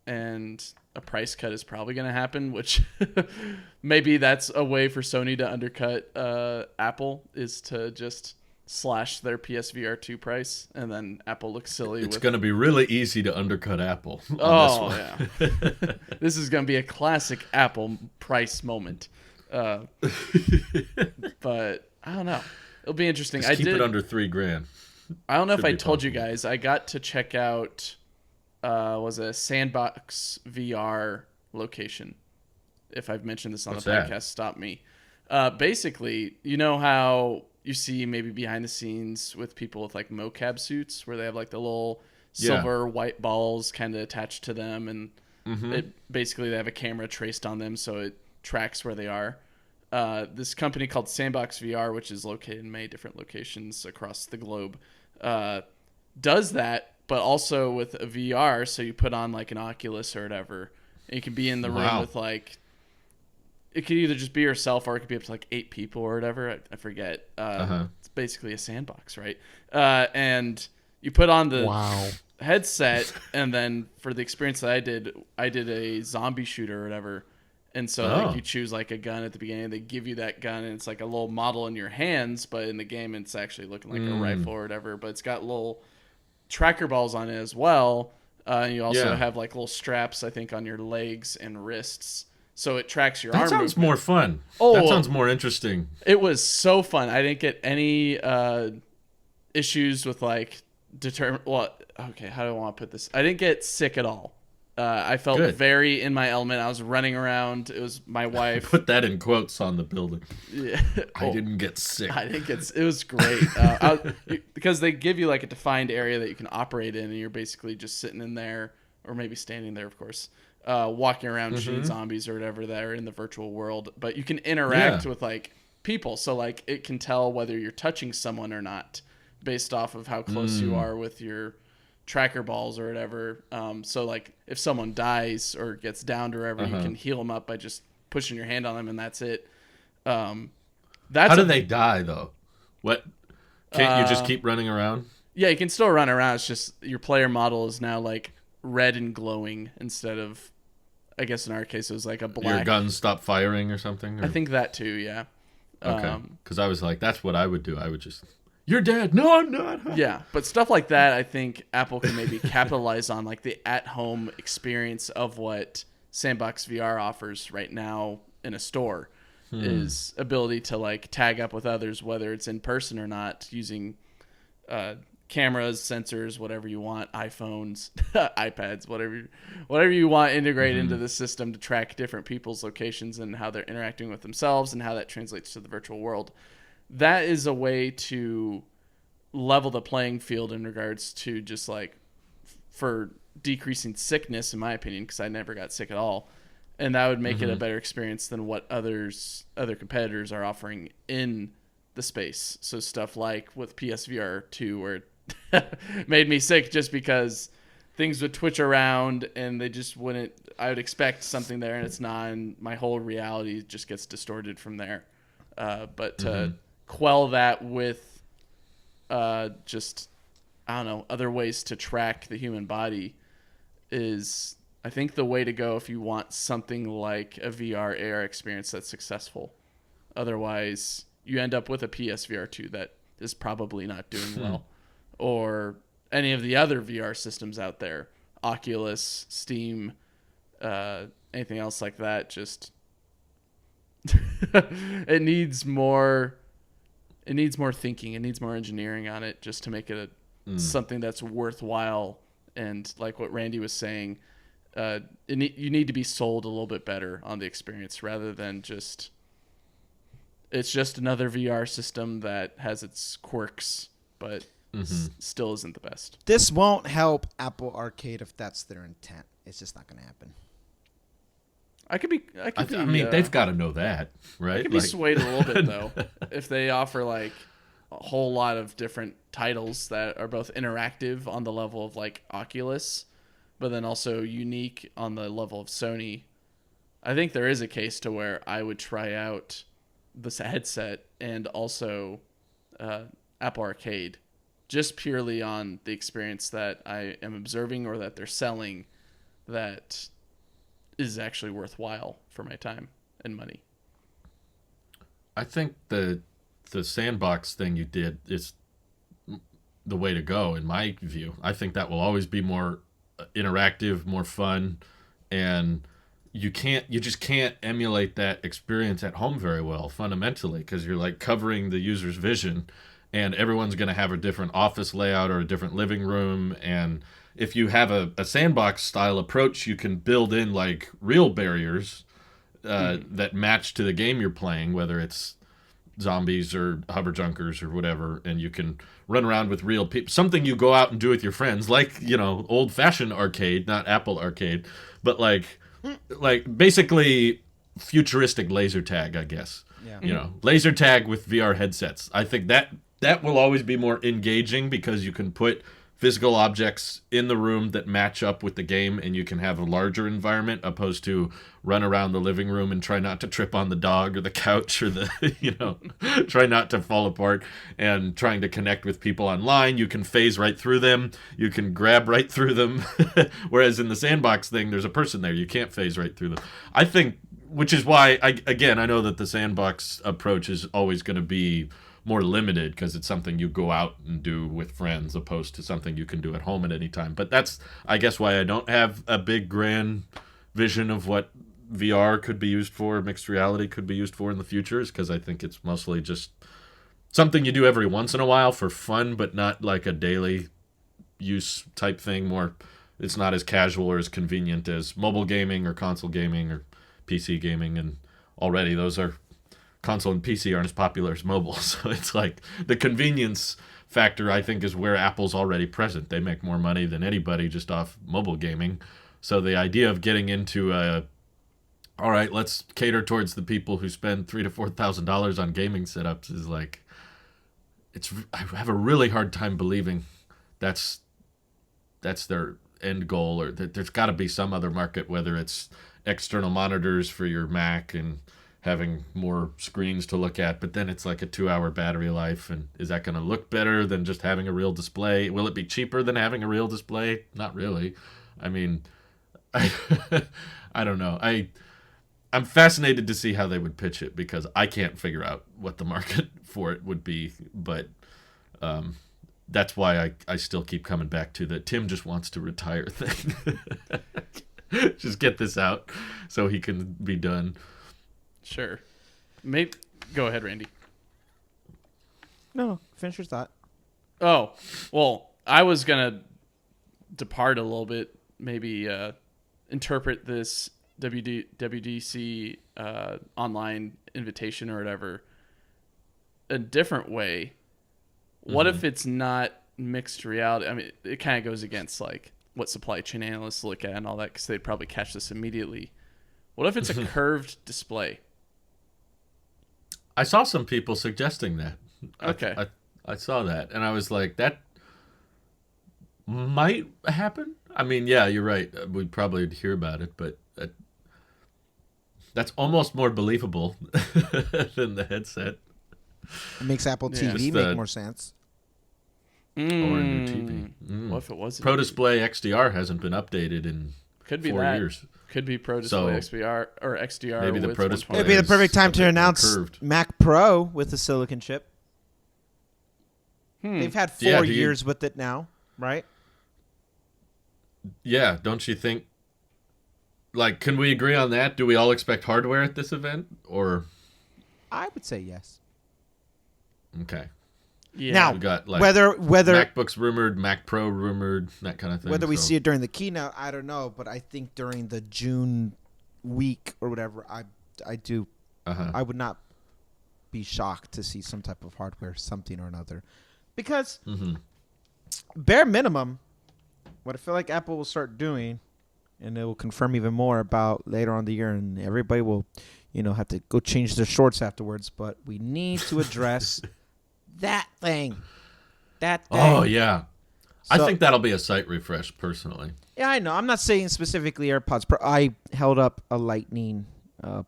And a price cut is probably going to happen, which maybe that's a way for Sony to undercut Apple, is to just slash their PSVR 2 price, and then Apple looks silly. It's going to be really easy to undercut Apple on this one. Yeah. This is going to be a classic Apple price moment. But I don't know. It'll be interesting. Just keep it under $3,000. I don't know if I be told you possible. guys, I got to check out was a Sandbox VR location. If I've mentioned this on What's the that? podcast, stop me. Basically, you know how you see maybe behind the scenes with people with like mocap suits where they have like the little silver white balls kind of attached to them, and it basically they have a camera traced on them so it tracks where they are. This company called Sandbox VR, which is located in many different locations across the globe, does that, but also with a VR. So you put on like an Oculus or whatever, and you can be in the room Wow. with like, it could either just be yourself or it could be up to like 8 people or whatever. I forget. It's basically a sandbox, right? And you put on the headset, and then for the experience that I did a zombie shooter or whatever. And so like, you choose like a gun at the beginning. They give you that gun, and it's like a little model in your hands, but in the game it's actually looking like a rifle or whatever. But it's got little tracker balls on it as well. And you also have like little straps, I think, on your legs and wrists. So it tracks your arm That sounds movement. more fun. Oh, that sounds more interesting. It was so fun. I didn't get any issues with like okay, how do I want to put this? I didn't get sick at all. I felt Good. very in my element. I was running around. It was my wife. Put that in quotes on the building. Yeah. I didn't get sick. I think it was great because they give you like a defined area that you can operate in, and you're basically just sitting in there, or maybe standing there, of course, walking around shooting zombies or whatever that are in the virtual world. But you can interact with like people, so like it can tell whether you're touching someone or not based off of how close you are with your tracker balls or whatever. So like if someone dies or gets downed or whatever, you can heal them up by just pushing your hand on them, and that's it. That's How do they die though? What? Can't you just keep running around? Yeah, you can still run around. It's just your player model is now like red and glowing instead of, I guess in our case it was like a black. Your guns stop firing or something? Or? I think that too. Yeah. Okay. Because I was like, that's what I would do. I would just, you're dead. No, I'm not. Yeah, but stuff like that, I think Apple can maybe capitalize on, like the at-home experience of what Sandbox VR offers right now in a store. Is ability to like tag up with others, whether it's in person or not, using cameras, sensors, whatever you want, iPhones, iPads, whatever you want integrated into the system to track different people's locations and how they're interacting with themselves and how that translates to the virtual world. That is a way to level the playing field in regards to just like for decreasing sickness, in my opinion, because I never got sick at all. And that would make it a better experience than what other competitors are offering in the space. So stuff like with PSVR 2, where it made me sick just because things would twitch around and they just wouldn't. I would expect something there and it's not, and my whole reality just gets distorted from there. But to quell that with just, I don't know, other ways to track the human body is, I think, the way to go if you want something like a VR AR experience that's successful. Otherwise, you end up with a PSVR 2 that is probably not doing well. Or any of the other VR systems out there, Oculus, Steam, anything else like that. Just it needs more thinking. It needs more engineering on it just to make it something that's worthwhile. And like what Randy was saying, you need to be sold a little bit better on the experience rather than just it's just another VR system that has its quirks, but still isn't the best. This won't help Apple Arcade if that's their intent. It's just not going to happen. I mean, they've got to know that, right? I could be swayed a little bit though if they offer like a whole lot of different titles that are both interactive on the level of like Oculus, but then also unique on the level of Sony. I think there is a case to where I would try out this headset and also Apple Arcade, just purely on the experience that I am observing or that they're selling that is actually worthwhile for my time and money. I think the sandbox thing you did is the way to go in my view. I think that will always be more interactive, more fun, and you just can't emulate that experience at home very well fundamentally, because you're like covering the user's vision, and everyone's going to have a different office layout or a different living room. And if you have a sandbox style approach, you can build in like real barriers that match to the game you're playing, whether it's zombies or hover junkers or whatever, and you can run around with real people, something you go out and do with your friends, like, you know, old fashioned arcade, not Apple Arcade, but like basically futuristic laser tag, I guess. Yeah. You know, laser tag with VR headsets. I think that will always be more engaging because you can put physical objects in the room that match up with the game, and you can have a larger environment opposed to run around the living room and try not to trip on the dog or the couch or the, you know, try not to fall apart, and trying to connect with people online. You can phase right through them. You can grab right through them. Whereas in the sandbox thing, there's a person there. You can't phase right through them. I think, which is why, I know that the sandbox approach is always going to be more limited because it's something you go out and do with friends opposed to something you can do at home at any time. But that's, I guess, why I don't have a big grand vision of what VR could be used for, mixed reality could be used for in the future, is because I think it's mostly just something you do every once in a while for fun, but not like a daily use type thing. More, it's not as casual or as convenient as mobile gaming or console gaming or PC gaming, and already those are, console and PC aren't as popular as mobile. So it's like the convenience factor, I think, is where Apple's already present. They make more money than anybody just off mobile gaming. So the idea of getting into all right, let's cater towards the people who spend $3,000 to $4,000 on gaming setups is like, I have a really hard time believing that's their end goal, or that there's got to be some other market, whether it's external monitors for your Mac and having more screens to look at, but then it's like a 2-hour battery life, and is that going to look better than just having a real display? Will it be cheaper than having a real display? Not really. I mean, I don't know. I'm fascinated to see how they would pitch it, because I can't figure out what the market for it would be, but that's why I still keep coming back to the Tim just wants to retire thing. Just get this out so he can be done. Sure. Maybe go ahead, Randy. No, finish your thought. Oh, well, I was gonna depart a little bit, maybe interpret this WDC online invitation or whatever a different way. What if it's not mixed reality? I mean, it kind of goes against like what supply chain analysts look at and all that, because they'd probably catch this immediately. What if it's a curved display? I saw some people suggesting that. Okay. I saw that, and I was like, that might happen. I mean, yeah, you're right. We'd probably hear about it, but that's almost more believable than the headset. It makes Apple TV make more sense. Or a new TV. What if it was Pro Display XDR hasn't been updated in Could be 4 that. years. Could be Pro Display XDR or XDR. Maybe the with Pro Display. It'd be the perfect time to announce curved. Mac Pro with the silicon chip. They've had 4 years with it now, right? Yeah, don't you think? Like, can we agree on that? Do we all expect hardware at this event, or? I would say yes. Okay. Yeah. Now, We got like whether MacBooks rumored, Mac Pro rumored, that kind of thing. whether we see it during the keynote, I don't know, but I think during the June week or whatever, I do. I would not be shocked to see some type of hardware, something or another, because bare minimum, what I feel like Apple will start doing, and it will confirm even more about later on in the year, and everybody will, have to go change their shorts afterwards. But we need to address that thing. That thing. Oh, yeah. I So- think that'll be a site refresh, personally. Yeah, I know. I'm not saying specifically AirPods Pro. I held up a Lightning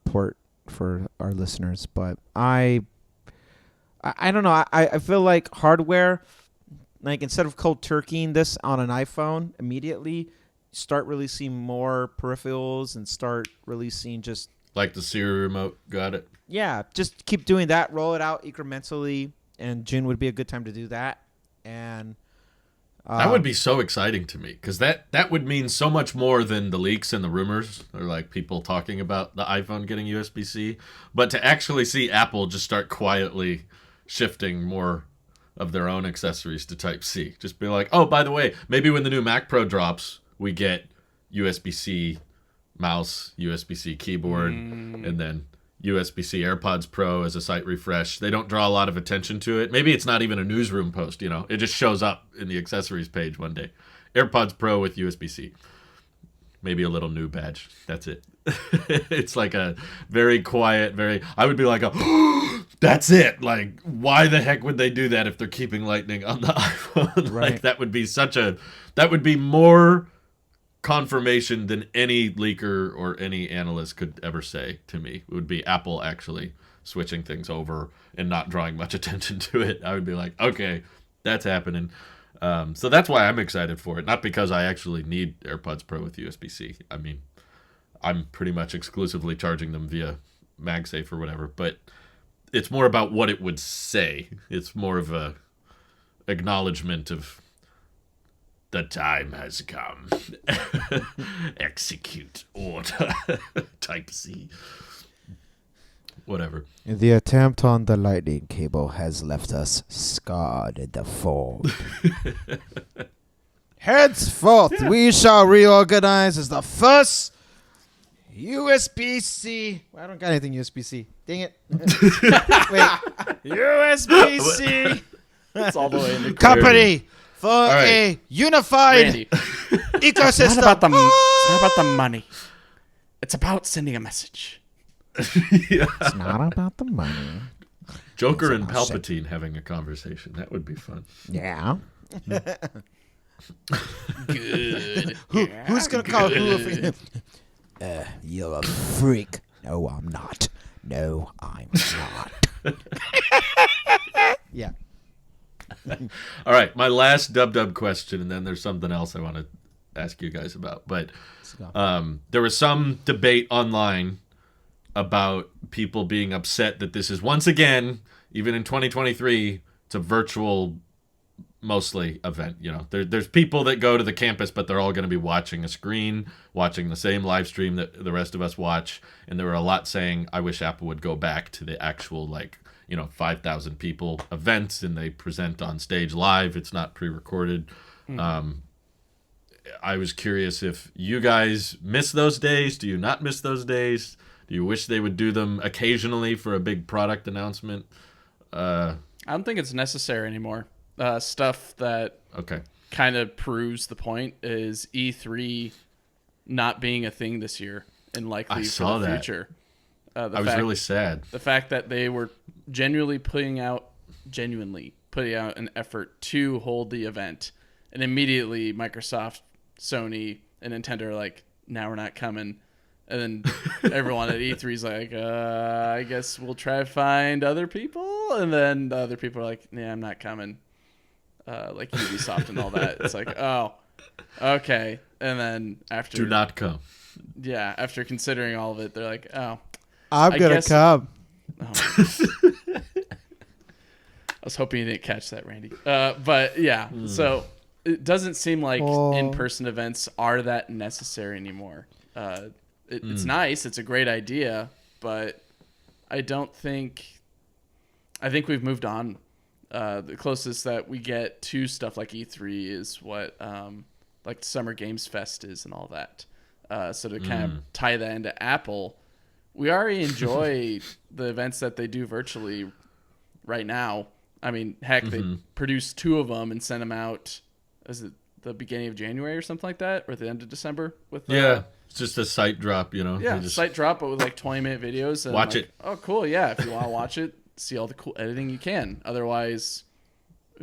port for our listeners, but I don't know. I feel like hardware, like instead of cold turkeying this on an iPhone immediately, start releasing more peripherals and start releasing just Like the Siri remote, got it. just keep doing that. Roll it out incrementally, and June would be a good time to do that. And That would be so exciting to me, because that would mean so much more than the leaks and the rumors, or like people talking about the iPhone getting USB-C. But to actually see Apple just start quietly shifting more of their own accessories to Type-C. Just be like, oh, by the way, maybe when the new Mac Pro drops, we get USB-C mouse, USB-C keyboard, and then USB-C AirPods Pro as a site refresh. They don't draw a lot of attention to it. Maybe it's not even a newsroom post, It just shows up in the accessories page one day. AirPods Pro with USB-C. Maybe a little new badge. That's it. It's like a very quiet, I would be like, that's it. Like, why the heck would they do that if they're keeping Lightning on the iPhone? Right. Like, that would be more confirmation than any leaker or any analyst could ever say to me. It would be Apple actually switching things over and not drawing much attention to it. I would be like, okay, that's happening. So that's why I'm excited for it. Not because I actually need AirPods Pro with USB-C. I mean, I'm pretty much exclusively charging them via MagSafe or whatever, but it's more about what it would say. It's more of a acknowledgement of the time has come. Execute order. Type-C. Whatever. the attempt on the Lightning cable has left us scarred in the fold. Henceforth, we shall reorganize as the first USB-C. Well, I don't got anything USB-C. Dang it. Wait. USB-C It's all the way in the company for right. a unified Randy, ecosystem. it's not about the money. It's about sending a message. It's not about the money. Joker and Palpatine having a conversation. That would be fun. Yeah. Good. Who's going to call who? You're a freak. No, I'm not. No, I'm not. Yeah. All right, my last dub question, and then there's something else I want to ask you guys about. But there was some debate online about people being upset that this is once again, even in 2023, it's a virtual mostly event. There's people that go to the campus, but they're all going to be watching a screen, watching the same live stream that the rest of us watch. And there were a lot saying, I wish Apple would go back to the actual 5,000 people events, and they present on stage live. It's not pre-recorded. I was curious if you guys miss those days. Do you not miss those days? Do you wish they would do them occasionally for a big product announcement? I don't think it's necessary anymore. Stuff that Okay. kind of proves the point is E3 not being a thing this year and likely for saw the that. future. I was really sad. The fact that they were genuinely putting out an effort to hold the event, and immediately Microsoft, Sony, and Nintendo are like, now we're not coming. And then everyone at E3 is like, I guess we'll try to find other people. And then the other people are like, yeah, I'm not coming. Like Ubisoft and all that. It's like, oh, okay. And then after... Do not come. Yeah, after considering all of it, they're like, oh. I'm I going to guess- come. Oh. I was hoping you didn't catch that, Randy. But yeah, so it doesn't seem like in-person events are that necessary anymore. It's nice. It's a great idea, but I think we've moved on. The closest that we get to stuff like E3 is what like Summer Games Fest is and all that. So to kind of tie that into Apple, we already enjoy the events that they do virtually right now. I mean, heck, they produced 2 of them and sent them out is it the beginning of January or something like that, or the end of December? With it's just a site drop, you know. Yeah, just site drop, but with like 20-minute videos. And watch like, it. Oh, cool. Yeah, if you want to watch it, see all the cool editing you can. Otherwise,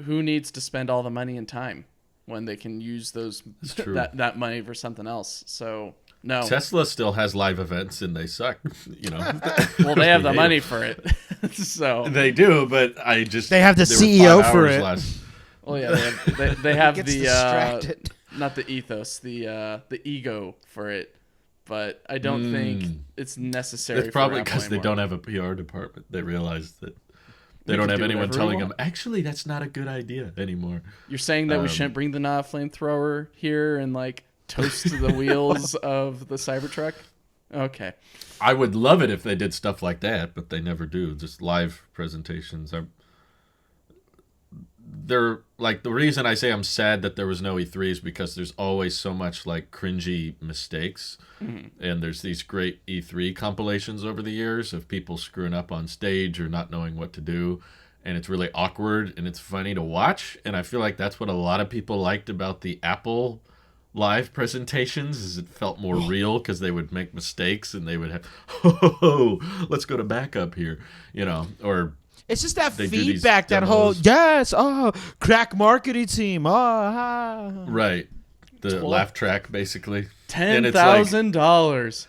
who needs to spend all the money and time when they can use that money for something else? So no. Tesla still has live events and they suck, you know. Well, they have the money for it, so they do. But they have the CEO for it. Well, yeah, they have Gets the distracted. not the ethos, the ego for it. But I don't think it's necessary. It's probably because they don't have a PR department. They realize that they don't have anyone telling them, actually, that's not a good idea anymore. You're saying that we shouldn't bring the flamethrower here and like toast the wheels of the Cybertruck? Okay. I would love it if they did stuff like that, but they never do. Just live presentations are. They're like, the reason I say I'm sad that there was no E3 is because there's always so much like cringy mistakes. And there's these great E3 compilations over the years of people screwing up on stage or not knowing what to do. And it's really awkward and it's funny to watch. And I feel like that's what a lot of people liked about the Apple live presentations, is it felt more real because they would make mistakes and they would have, let's go to backup here, you know, or it's just that feedback, that whole crack marketing team, right, the laugh track basically, $10,000,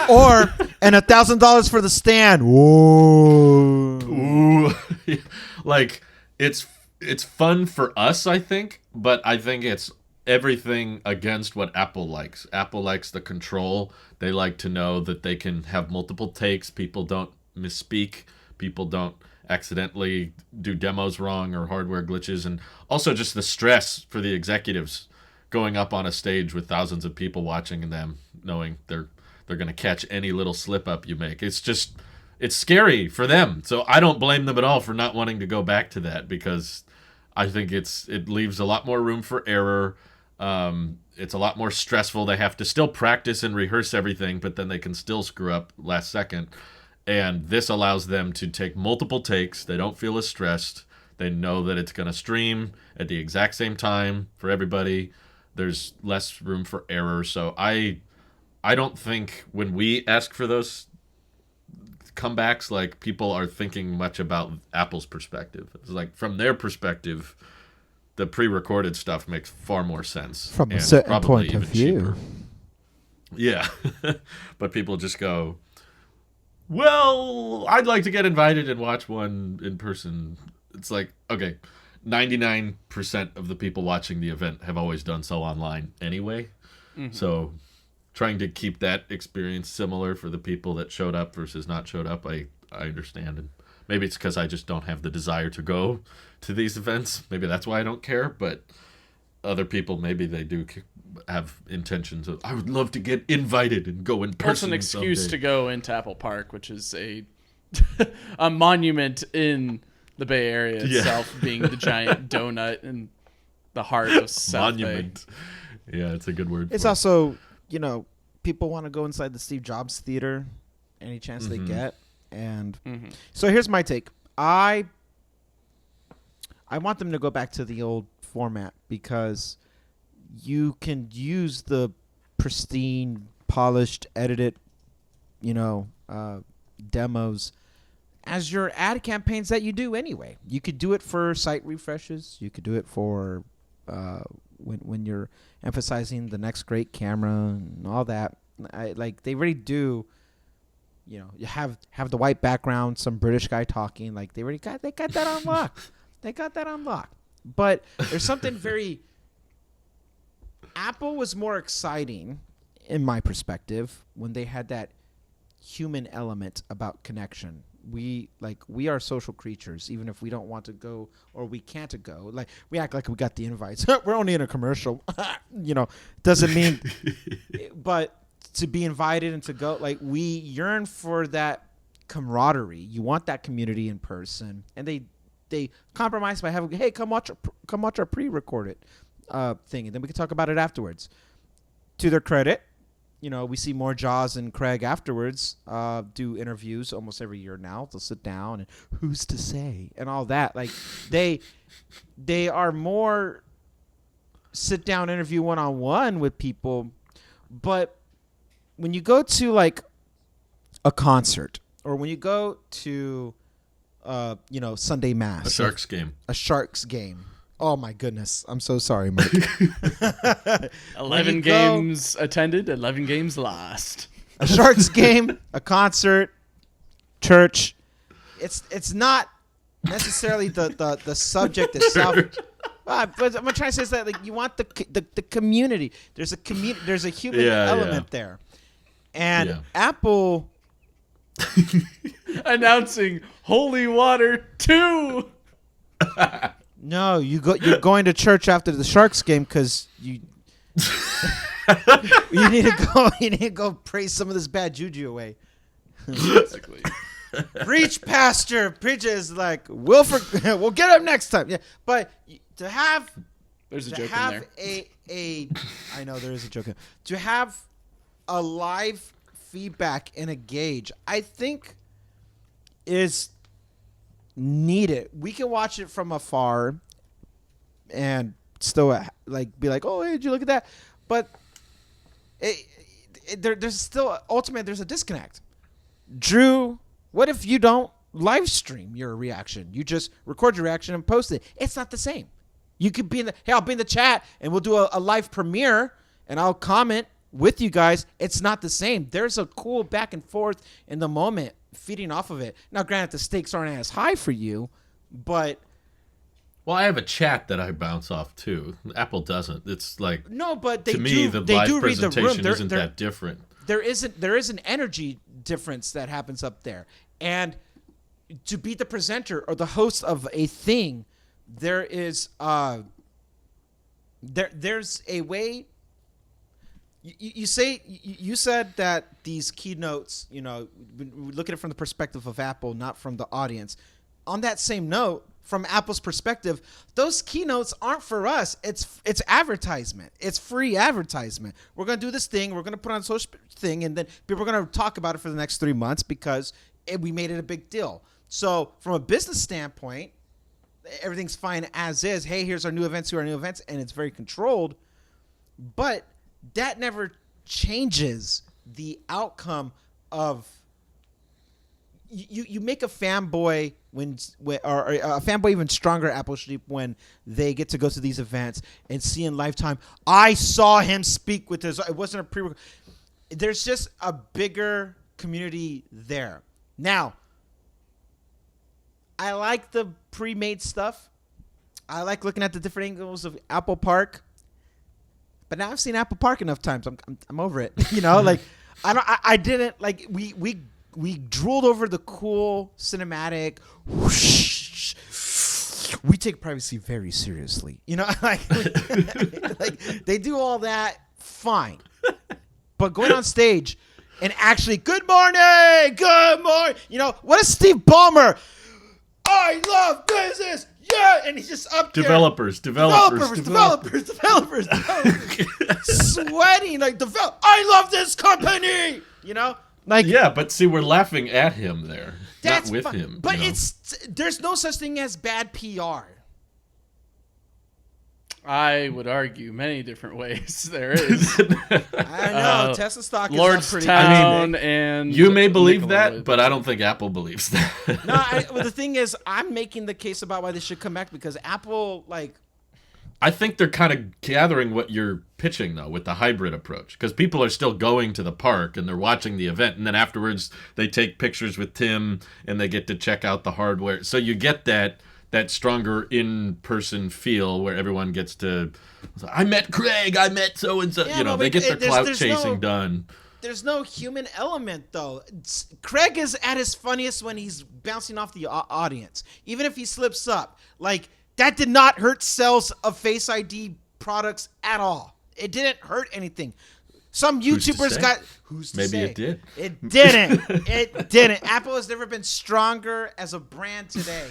or and $1,000 for the stand. Whoa, ooh, like it's fun for us, I think, but I think it's everything against what Apple likes. Apple likes the control. They like to know that they can have multiple takes. People don't misspeak. People don't accidentally do demos wrong or hardware glitches. And also just the stress for the executives going up on a stage with thousands of people watching them, knowing they're going to catch any little slip up you make. It's scary for them. So I don't blame them at all for not wanting to go back to that, because I think it leaves a lot more room for error. It's a lot more stressful. They have to still practice and rehearse everything, but then they can still screw up last second. And this allows them to take multiple takes. They don't feel as stressed. They know that it's going to stream at the exact same time for everybody. There's less room for error. So I don't think when we ask for those comebacks, like, people are thinking much about Apple's perspective. It's like, from their perspective, the pre-recorded stuff makes far more sense. From a certain point of view. Cheaper. Yeah. But people just go, well, I'd like to get invited and watch one in person. It's like, okay, 99% of the people watching the event have always done so online anyway. Mm-hmm. So trying to keep that experience similar for the people that showed up versus not showed up, I understand. And maybe it's because I just don't have the desire to go to these events. Maybe that's why I don't care. But other people, maybe they do have intentions of, I would love to get invited and go in person. It's an excuse someday to go into Apple Park, which is a monument in the Bay Area itself, being the giant donut in the heart of South monument. Bay. Yeah, it's a good word. It's also, people want to go inside the Steve Jobs Theater any chance they get. And so here's my take. I want them to go back to the old format, because you can use the pristine, polished, edited, demos as your ad campaigns that you do anyway. You could do it for site refreshes. You could do it for when you're emphasizing the next great camera and all that. They really do. You have the white background, some British guy talking. Like, they got that on lock. They got that on lock. But there's something very. Apple was more exciting, in my perspective, when they had that human element about connection. We are social creatures, even if we don't want to go or we can't go. Like, we act like we got the invites. We're only in a commercial. Doesn't mean. But to be invited and to go, we yearn for that camaraderie. You want that community in person, and they compromise by having, hey, come watch our pre-recorded thing, and then we can talk about it afterwards. To their credit, we see more Jaws and Craig afterwards do interviews almost every year now. They'll sit down and who's to say and all that. Like, they are more sit down interview one-on-one with people, but when you go to like a concert or when you go to Sunday mass, A Sharks game. Oh my goodness, I'm so sorry, Mike. 11 games attended, 11 games lost. A Sharks game, a concert, church. It's not necessarily the subject itself. But I'm trying to say is that like you want the community. There's a community. There's a human element there, and Apple announcing Holy Water 2. No, you're going to church after the Sharks game because you you need to go pray some of this bad juju away. Basically. Preach, pastor. Preach is like we'll get up next time. Yeah, but to have There's a to joke have in there. I know there is a joke. To have a live feedback and a gauge, I think is needed. We can watch it from afar and still like be like, oh, hey, did you look at that? But there's still ultimately there's a disconnect. Drew, what if you don't live stream your reaction? You just record your reaction and post it. It's not the same. You could be I'll be in the chat and we'll do a live premiere and I'll comment with you guys. It's not the same. There's a cool back and forth in the moment feeding off of it. Now, granted, the stakes aren't as high for you, but... Well, I have a chat that I bounce off, too. Apple doesn't. It's like... No, but to me, the live presentation isn't that different. There is an energy difference that happens up there. And to be the presenter or the host of a thing, there is... there's a way... You said that these keynotes, we look at it from the perspective of Apple, not from the audience. On that same note, from Apple's perspective, those keynotes aren't for us. It's advertisement. It's free advertisement. We're going to do this thing. We're going to put on a social thing, and then people are going to talk about it for the next 3 months because we made it a big deal. So from a business standpoint, everything's fine as is. Hey, here's our new events, and it's very controlled. But that never changes the outcome of you make a fanboy or a fanboy even stronger Apple sheep when they get to go to these events and see in lifetime. I saw him speak with his. It wasn't a pre. There's just a bigger community there. Now, I like the pre-made stuff. I like looking at the different angles of Apple Park. But now I've seen Apple Park enough times. I'm over it. Like I didn't like we drooled over the cool cinematic. Whoosh, we take privacy very seriously. Like they do all that fine. But going on stage and actually good morning. What is Steve Ballmer? I love business. Yeah, and he's just up there. Developers. Sweating like I love this company. Like yeah, but see, we're laughing at him there, not with him. But there's no such thing as bad PR. I would argue many different ways there is. I know Tesla stock is up pretty. And you may believe that, but I don't think Apple believes that. No, the thing is, I'm making the case about why they should come back because Apple, I think they're kind of gathering what you're pitching though with the hybrid approach because people are still going to the park and they're watching the event and then afterwards they take pictures with Tim and they get to check out the hardware. So you get that stronger in-person feel where everyone gets to, I met Craig, I met so-and-so. They get their clout chasing done. There's no human element, though. Craig is at his funniest when he's bouncing off the audience. Even if he slips up. That did not hurt sales of Face ID products at all. It didn't hurt anything. Some YouTubers got... Who's to say? Maybe it did. It didn't. It didn't. Apple has never been stronger as a brand today.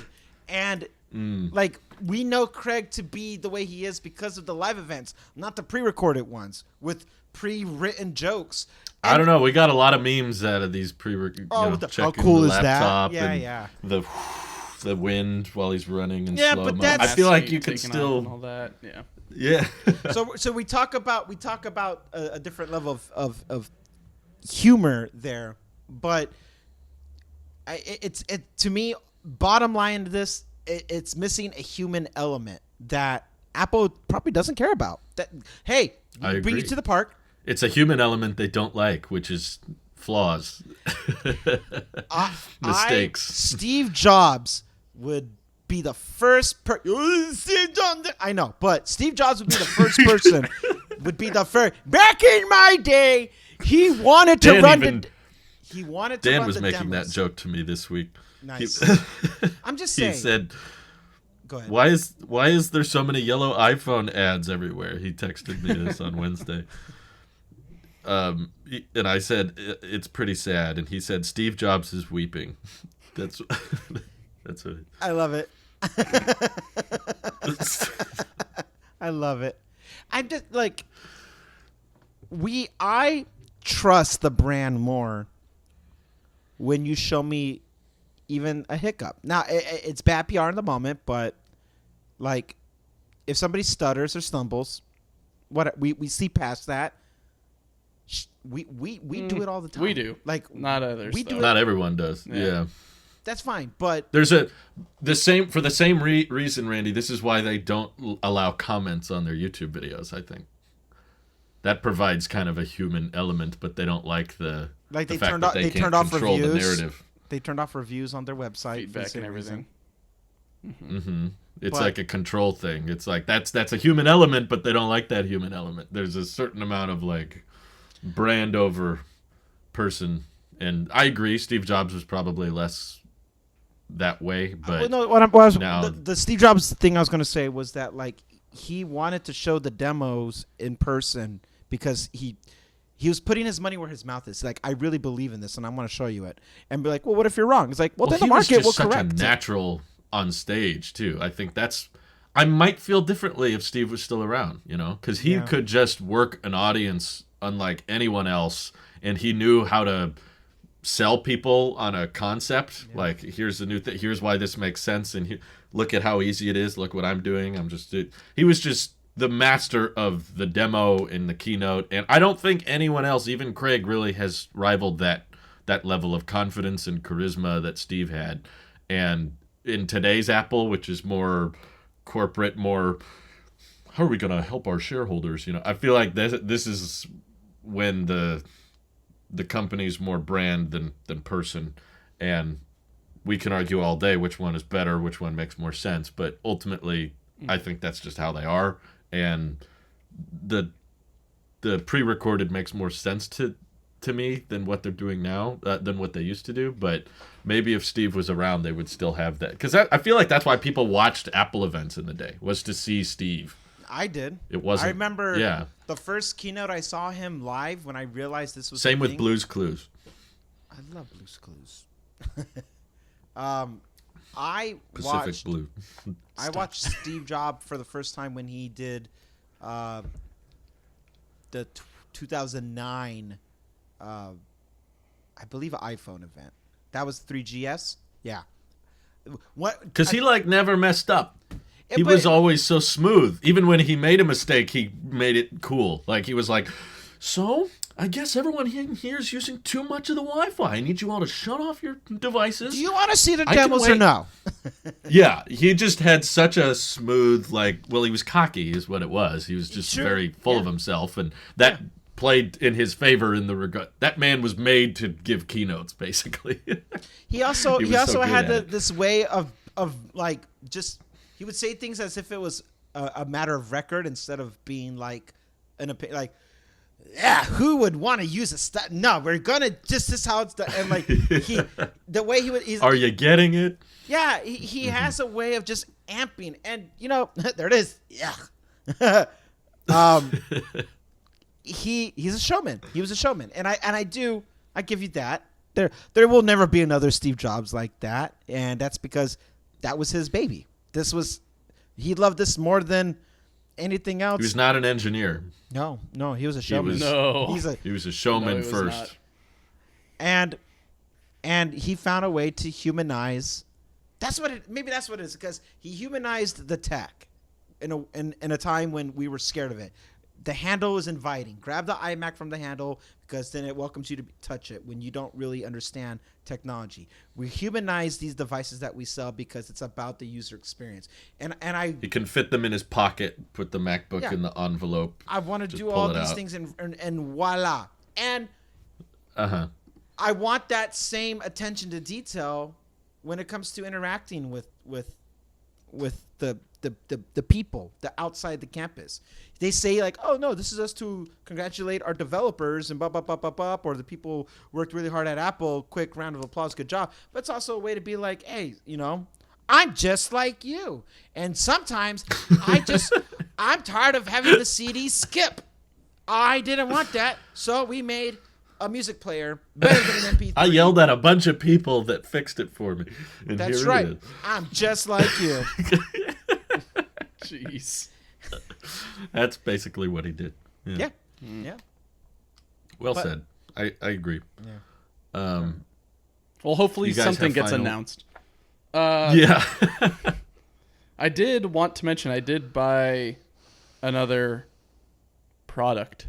And we know Craig to be the way he is because of the live events, not the pre-recorded ones with pre-written jokes. And I don't know. We got a lot of memes out of these checking how cool the is laptop that? Yeah. The wind while he's running and yeah, slow but mo. that's I feel like you taking could still off and all that. Yeah. Yeah. So we talk about a different level of humor there, but it's to me, bottom line to this, it's missing a human element that Apple probably doesn't care about. That, hey, I we bring you agree. to the park. It's a human element they don't like, which is flaws. Mistakes. Steve Jobs would be the first I know, but Steve Jobs would be the first person. Back in my day, he wanted to Dan was making demos. that joke to me this week. Nice. He, I'm just he saying. said, Go ahead. why is there so many yellow iPhone ads everywhere? He texted me this on Wednesday. And I said, it's pretty sad. And he said, Steve Jobs is weeping. That's what I love it. I love it. I'm just like, I trust the brand more when you show me even a hiccup. Now, it's bad PR in the moment, but like, if somebody stutters or stumbles, we see past that. We do it all the time. We do. Like, Not others. we do though. it. Not everyone does. Yeah. That's fine, but There's for the same reason, Randy. This is why they don't allow comments on their YouTube videos. I think that provides kind of a human element, but they don't like the like the they fact turned that off they can't turned off control the reviews. narrative. They turned off reviews on their website. for the Feedback same and everything. reason. Mm-hmm. It's But- like a control thing. It's like that's a human element, but they don't like that human element. There's a certain amount of like brand over person, and I agree. Steve Jobs was probably less that way, but Well, no, now- the Steve Jobs thing I was going to say was that like he wanted to show the demos in person because he was putting his money where his mouth is. Like, I really believe in this, and I want to show you it. And be like, well, what if you're wrong? It's like, well, then the he was market will just such correct. a natural on stage too. I think I might feel differently if Steve was still around, because he Yeah. could just work an audience unlike anyone else, and he knew how to sell people on a concept. Yeah. Like, here's the new thing. Here's why this makes sense, and look at how easy it is. Look what I'm doing. He was just the master of the demo in the keynote, and I don't think anyone else, even Craig, really has rivaled that level of confidence and charisma that Steve had. And in today's Apple, which is more corporate, more how are we going to help our shareholders? I feel like this is when the company's more brand than person, and we can argue all day which one is better, which one makes more sense, but ultimately I think that's just how they are, and the pre-recorded makes more sense to me than what they're doing now, than what they used to do. But maybe if Steve was around, they would still have that, because I feel like that's why people watched Apple events in the day, was to see Steve. I did. It wasn't. I remember Yeah. the first keynote I saw him live when I realized this was Same a with thing. Blue's Clues. I love Blue's Clues. I Pacific watched Blue. I watched Steve Jobs for the first time when he did the 2009, I believe, iPhone event. That was 3GS. Yeah. What? Because he never messed up. Yeah, He but- was always so smooth. Even when he made a mistake, he made it cool. Like, he was like, so I guess everyone here is using too much of the Wi-Fi. I need you all to shut off your devices. Do you want to see the I can demos or wait. no? Yeah, he just had such a smooth, he was cocky is what it was. He was just Sure. very full of himself, and that played in his favor in the regard. That man was made to give keynotes, basically. He also He he, was also so good had at it. this way of like, just, he would say things as if it was a matter of record instead of being like an opinion. Like, yeah, who would want to use a stat? No, we're gonna just this is how it's done. And like the way he would. Are you getting it? Yeah, he has a way of just amping, and there it is. Yeah. He's a showman. He was a showman, and I give you that. There will never be another Steve Jobs like that, and that's because that was his baby. He loved this more than anything else. He was not an engineer. No, he was a showman. was- No. He was a showman No, he was first. not. and he found a way to humanize. Maybe that's what it is, because he humanized the tech. in a time when we were scared of it. The handle is inviting. Grab the iMac from the handle because then it welcomes you to touch it when you don't really understand technology. We humanize these devices that we sell because it's about the user experience. And I He can fit them in his pocket, put the MacBook in the envelope. I want to just do pull all it these out. things and voila. And I want that same attention to detail when it comes to interacting with the people, the outside the campus. They say like, oh no, this is us to congratulate our developers and or the people who worked really hard at Apple. Quick round of applause, good job. But it's also a way to be like, hey, I'm just like you. And sometimes I'm tired of having the CD skip. I didn't want that, so we made a music player better than an MP3. I yelled at a bunch of people that fixed it for me. And That's here right. It is. I'm just like you. Jeez. That's basically what he did. Yeah. Yeah. Well said. I agree. Well, hopefully You guys something have gets final- announced. Yeah. I did want to mention I did buy another product.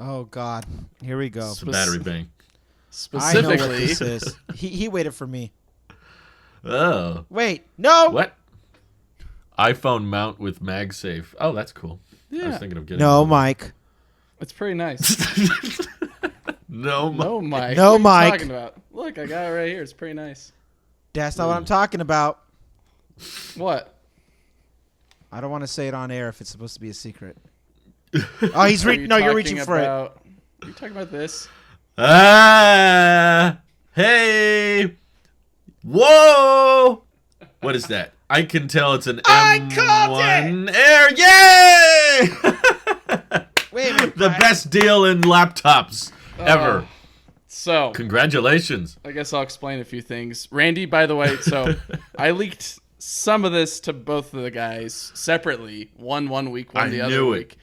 Oh God. Here we go. It's a battery bank. I know what Specifically, this is. He waited for me. Oh. Wait. No. What? iPhone mount with MagSafe. Oh, that's cool. I was yeah, thinking of getting No, one. Mike. it's pretty nice. No, No, Mike. No, What are you Mike. talking about? Look, I got it right here. It's pretty nice. That's not what I'm talking about. What? I don't want to say it on air if it's supposed to be a secret. Oh, he's Are you no, you're talking reaching for it. about, You're talking about this? Hey. Whoa. What is that? I can tell it's an M1 Air. Yay! Wait a minute. The best deal in laptops ever. So, Congratulations. I guess I'll explain a few things. Randy, by the way, so I leaked some of this to both of the guys separately. One week, one I the other knew it. week.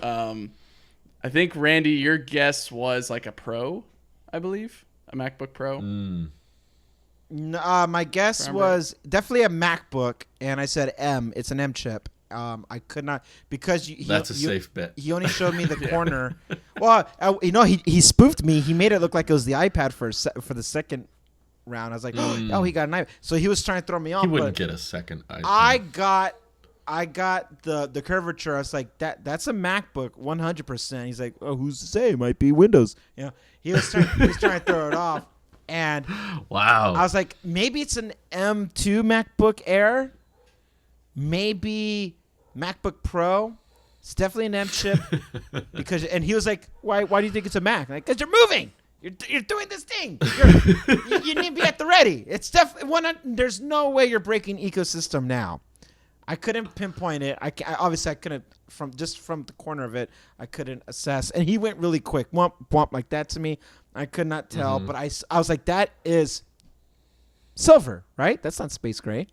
I think, Randy, your guess was like a Pro, I believe. A MacBook Pro. My guess Remember? was definitely a MacBook, and I said M. It's an M chip. I could not because That's a safe bet. He only showed me the corner. Well, he spoofed me. He made it look like it was the iPad for the second round. I was like, oh, he got an iPad. So he was trying to throw me off. He wouldn't but get a second iPhone. I got the curvature. I was like, that's a MacBook, 100%. He's like, oh, who's to say? It might be Windows. He was trying to throw it off, and Wow. I was like, maybe it's an M2 MacBook Air, maybe MacBook Pro. It's definitely an M chip and he was like, why do you think it's a Mac? I'm like, because you're moving. You're doing this thing. You need to be at the ready. It's definitely there's no way you're breaking ecosystem now. I couldn't pinpoint it. Obviously I couldn't from the corner of it. I couldn't assess. And he went really quick, womp womp like that to me. I could not tell, but I was like, that is silver, right? That's not space gray.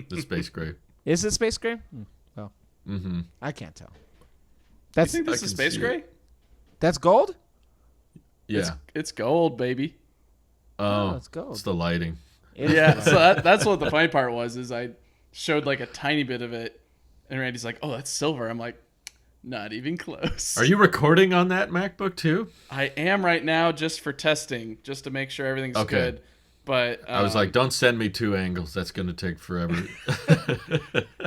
The space gray. Is it space gray? Well, I can't tell. That's You think this I is can Space see it. Gray? that's gold. Yeah. It's gold, baby. Oh, it's gold. It's the lighting. Yeah, so that's what the funny part was, is I showed like a tiny bit of it, and Randy's like, oh, that's silver. I'm like, not even close. Are you recording on that MacBook too? I am right now, just for testing, just to make sure everything's Okay. good. But I was like, don't send me 2 angles. That's going to take forever.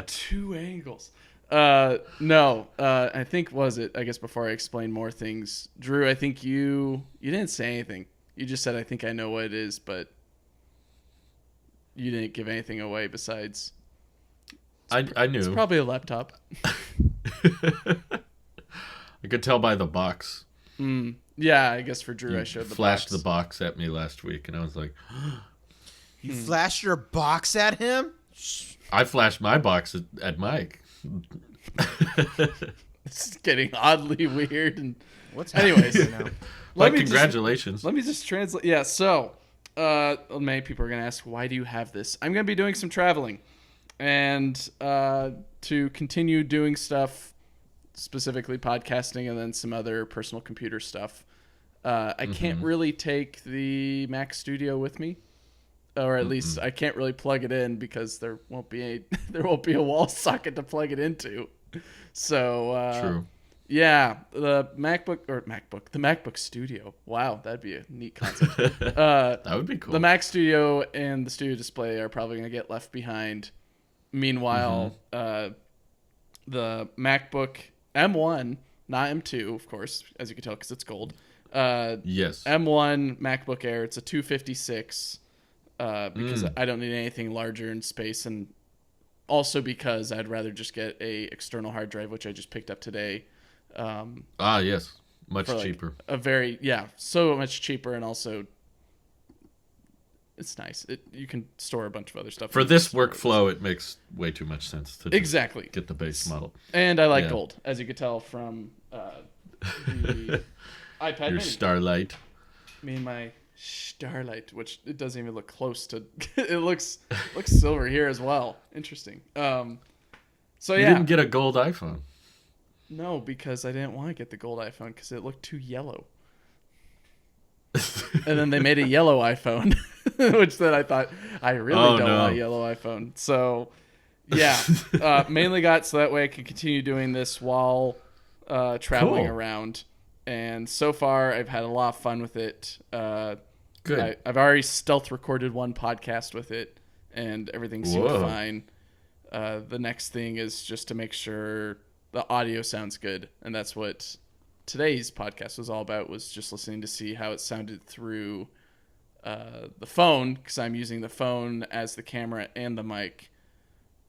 2 angles. No, I think I guess before I explain more things, Drew, I think you didn't say anything. You just said, I think I know what it is, but you didn't give anything away besides I knew. it's probably a laptop. I could tell by the box. Yeah, I guess for Drew, I showed the flashed box. the box at me last week, and I was like, You flashed your box at him? I flashed my box at Mike. It's getting oddly weird. And What's anyways, happening now? Like, congratulations. let me just translate. Yeah, so many people are going to ask, why do you have this? I'm going to be doing some traveling. And to continue doing stuff, specifically podcasting and then some other personal computer stuff, I can't really take the Mac Studio with me. or at least I can't really plug it in because there won't be a wall socket to plug it into. So True. yeah, the MacBook Studio. Wow, that'd be a neat concept. That would be cool. The Mac Studio and the Studio Display are probably going to get left behind. Meanwhile, the MacBook M1, not M2, of course, as you can tell because it's gold. Yes. M1 MacBook Air. It's a 256 because I don't need anything larger in space, and also because I'd rather just get a external hard drive, which I just picked up today. Yes, much cheaper. So much cheaper, and also it's nice. You can store a bunch of other stuff. For this workflow, it makes way too much sense to exactly get the base model. And I like gold, as you could tell from the iPad Your mini. Starlight. Me and my Starlight, which it doesn't even look close to. It looks silver here as well. Interesting. So You didn't get a gold iPhone. No, because I didn't want to get the gold iPhone because it looked too yellow. And then they made a yellow iPhone, which then I thought I really don't want a yellow iPhone. So yeah, mainly got so that way I could continue doing this while traveling around. And so far, I've had a lot of fun with it. Good. I've already stealth recorded one podcast with it, and everything seemed fine. The next thing is just to make sure the audio sounds good, and that's what today's podcast was all about, was just listening to see how it sounded through the phone, because I'm using the phone as the camera and the mic.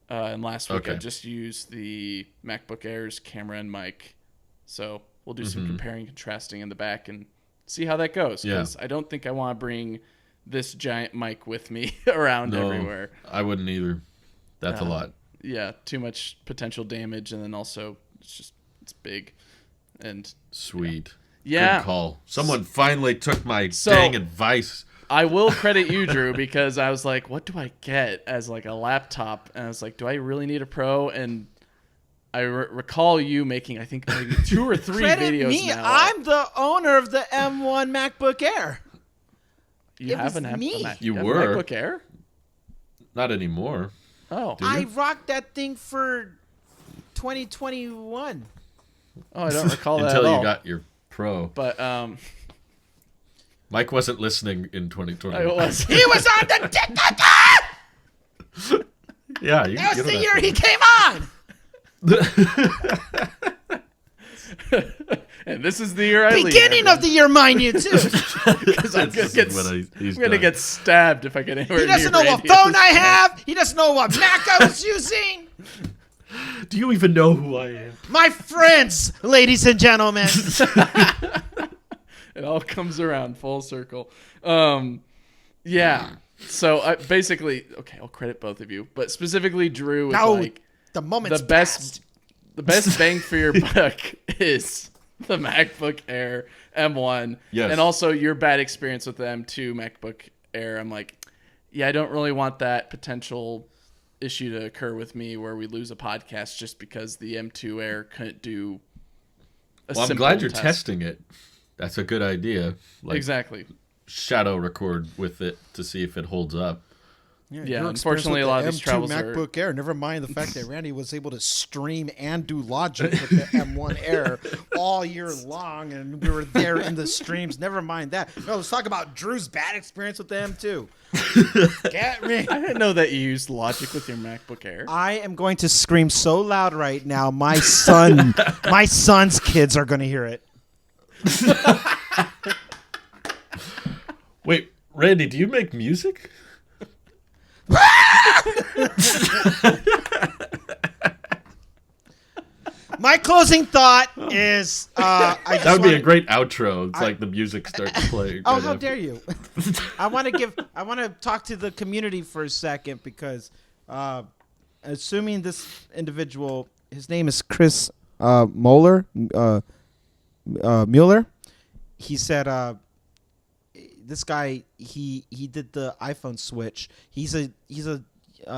And last week I just used the MacBook Air's camera and mic. So we'll do some comparing and contrasting in the back and see how that goes, because I don't think I want to bring this giant mic with me around everywhere. I wouldn't either. That's a lot. Yeah, too much potential damage, and then also it's big and sweet. Yeah. Good call. Someone finally took my dang advice. I will credit you, Drew, because I was like, what do I get as like a laptop? And I was like, do I really need a Pro? And I recall you making, I think, maybe 2 or 3 videos me. now. I'm the owner of the M1 MacBook Air. You have an You have were. a MacBook Air? Not anymore. Oh. I rocked that thing for 2021. Oh, I don't recall that Until at all. you got your Pro. But Mike wasn't listening in 2020. I was. He was on the TikTok. Yeah, you That was give the him year that. he came on. And this is the year I leave. Beginning of the year, mind you, too. Because I'm going to get stabbed if I get anywhere He doesn't near know what Randy phone at I this have. He doesn't know what Mac I was using. Do you even know who I am? My friends, ladies and gentlemen. It all comes around full circle. Yeah. So basically, okay, I'll credit both of you, but specifically Drew is like the moment's the best bang for your buck is the MacBook Air M1. Yes. And also your bad experience with the M2 MacBook Air. I'm like, yeah, I don't really want that potential issue to occur with me where we lose a podcast just because the M2 Air couldn't do a Well, I'm glad you're testing it. That's a good idea. Like, exactly. shadow record with it to see if it holds up. Yeah, unfortunately, a lot of these travels MacBook Air. Never mind the fact that Randy was able to stream and do Logic with the M1 Air all year long, and we were there in the streams. Never mind that. No, let's talk about Drew's bad experience with the M2. Get me. I didn't know that you used Logic with your MacBook Air. I am going to scream so loud right now. My son's kids are going to hear it. Wait, Randy, do you make music? My closing thought is That would be a great outro. It's like the music starts playing. Oh, right how after. dare you! I want to talk to the community for a second because, assuming this individual, his name is Chris Mueller. He said, this guy he did the iPhone switch. He's a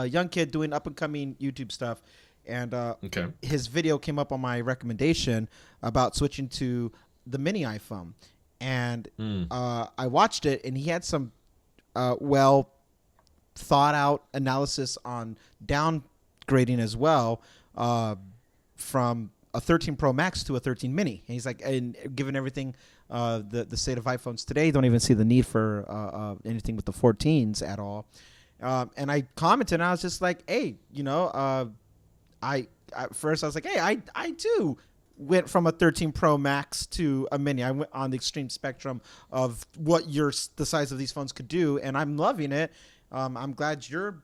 young kid doing up and coming YouTube stuff, and his video came up on my recommendation about switching to the mini iPhone, and I watched it, and he had some thought out analysis on downgrading as well, from a 13 Pro Max to a 13 Mini. And he's like, and given everything, the state of iPhones today, don't even see the need for anything with the 14s at all. And I commented, and I was just like, hey, I first I was like, hey, I too went from a 13 Pro Max to a Mini. I went on the extreme spectrum of what the size of these phones could do, and I'm loving it. I'm glad you're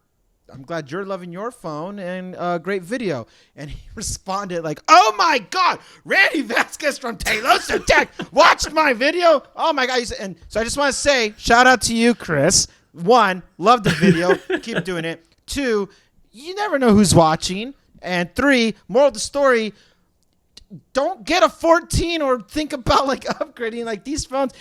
loving your phone, and great video. And he responded like, oh my God, Randy Vasquez from Teloso Tech watched my video. Oh my God. And so I just want to say, shout out to you, Chris. 1, love the video. Keep doing it. 2, you never know who's watching. And 3, moral of the story, don't get a 14 or think about like upgrading like these phones.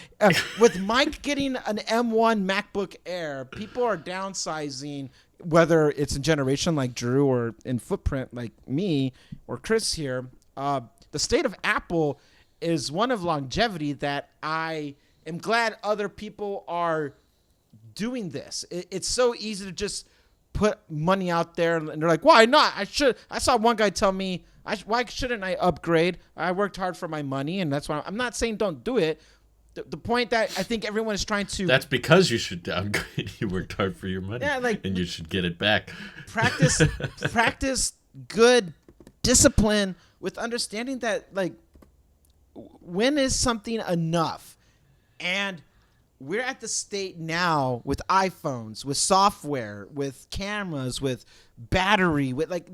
With Mike getting an M1 MacBook Air, people are downsizing, whether it's in generation like Drew or in footprint like me or Chris here. The state of Apple is one of longevity that I am glad other people are doing this. It's so easy to just put money out there, and they're like, why not? I saw one guy tell me, why shouldn't I upgrade? I worked hard for my money, and that's why I'm not saying don't do it. The point that I think everyone is trying to... That's because you should downgrade. You worked hard for your money, and you should get it back. Practice good discipline with understanding that, like, when is something enough? And we're at the state now with iPhones, with software, with cameras, with battery, with like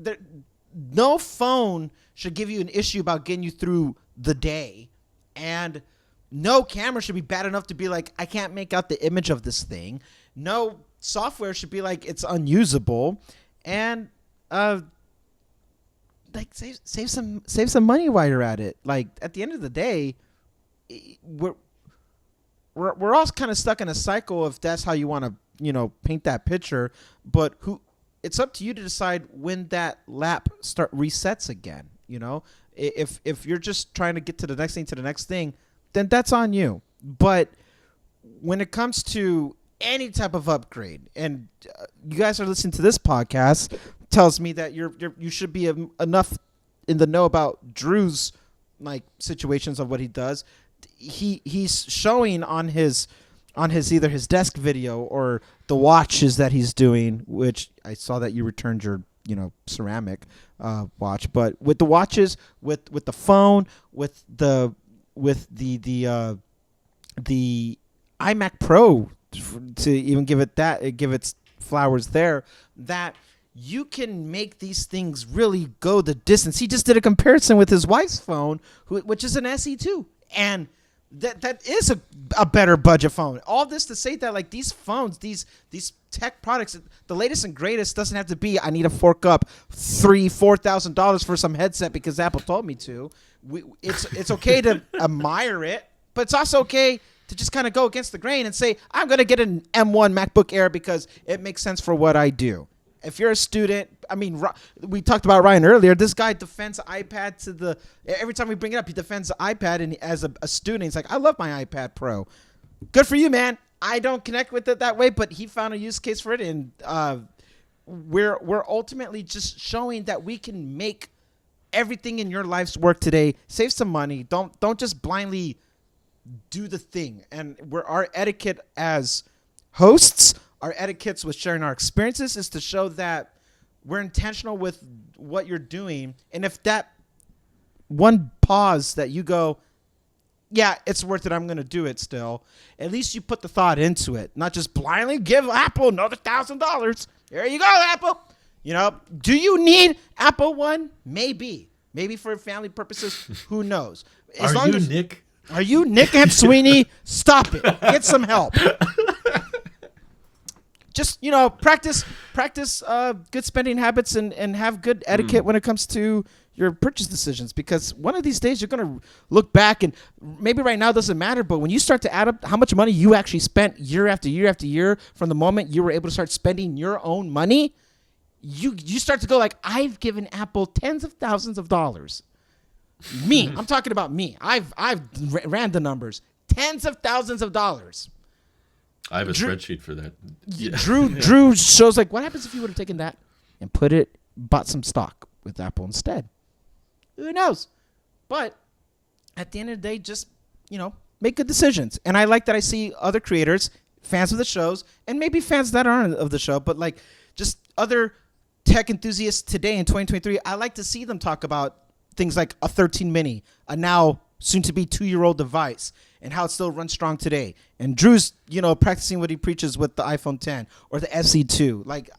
no phone should give you an issue about getting you through the day, and no camera should be bad enough to be like, I can't make out the image of this thing. No software should be like, it's unusable. And like save some money while you're at it. Like at the end of the day, we're all kind of stuck in a cycle if that's how you want to, paint that picture. But it's up to you to decide when that lap resets again. If you're just trying to get to the next thing, then that's on you. But when it comes to any type of upgrade, and you guys are listening to this podcast, tells me that you should be enough in the know about Drew's like situations of what he does. He's showing on his either his desk video or the watches that he's doing, which I saw that you returned your ceramic watch, but with the watches, with the phone, with the iMac Pro, to even give its flowers there, that you can make these things really go the distance. He just did a comparison with his wife's phone, which is an SE2, and that is a better budget phone. All this to say that like these phones, these tech products, the latest and greatest doesn't have to be, I need to fork up $4,000 for some headset because Apple told me to. It's okay to admire it, but it's also okay to just kind of go against the grain and say, I'm going to get an M1 MacBook Air because it makes sense for what I do. If you're a student, I mean, we talked about Ryan earlier. This guy defends iPad every time we bring it up, he defends the iPad, and as a student, he's like, I love my iPad Pro. Good for you, man. I don't connect with it that way, but he found a use case for it, and we're ultimately just showing that we can make everything in your life's work today. Save some money. Don't just blindly do the thing. And our etiquette as hosts, our etiquettes with sharing our experiences is to show that we're intentional with what you're doing. And if that one pause that you go, yeah, it's worth it, I'm going to do it still, at least you put the thought into it, not just blindly give Apple another $1,000. There you go, Apple. Do you need Apple One? Maybe for family purposes. Who knows? Nick? Are you Nick and Sweeney? Stop it. Get some help. Just, practice good spending habits and have good etiquette when it comes to your purchase decisions, because one of these days you're going to look back, and maybe right now it doesn't matter, but when you start to add up how much money you actually spent year after year after year from the moment you were able to start spending your own money, you start to go like, I've given Apple tens of thousands of dollars. Me, I'm talking about me. I've ran the numbers. Tens of thousands of dollars. I have a spreadsheet for that. Yeah. Drew shows like, what happens if you would have taken that and bought some stock with Apple instead? Who knows? But at the end of the day, just, make good decisions. And I like that I see other creators, fans of the shows, and maybe fans that aren't of the show, but like just other tech enthusiasts today in 2023, I like to see them talk about things like a 13 mini, a now soon-to-be 2-year-old device, and how it still runs strong today. And Drew's, practicing what he preaches with the iPhone 10 or the SE2. Like,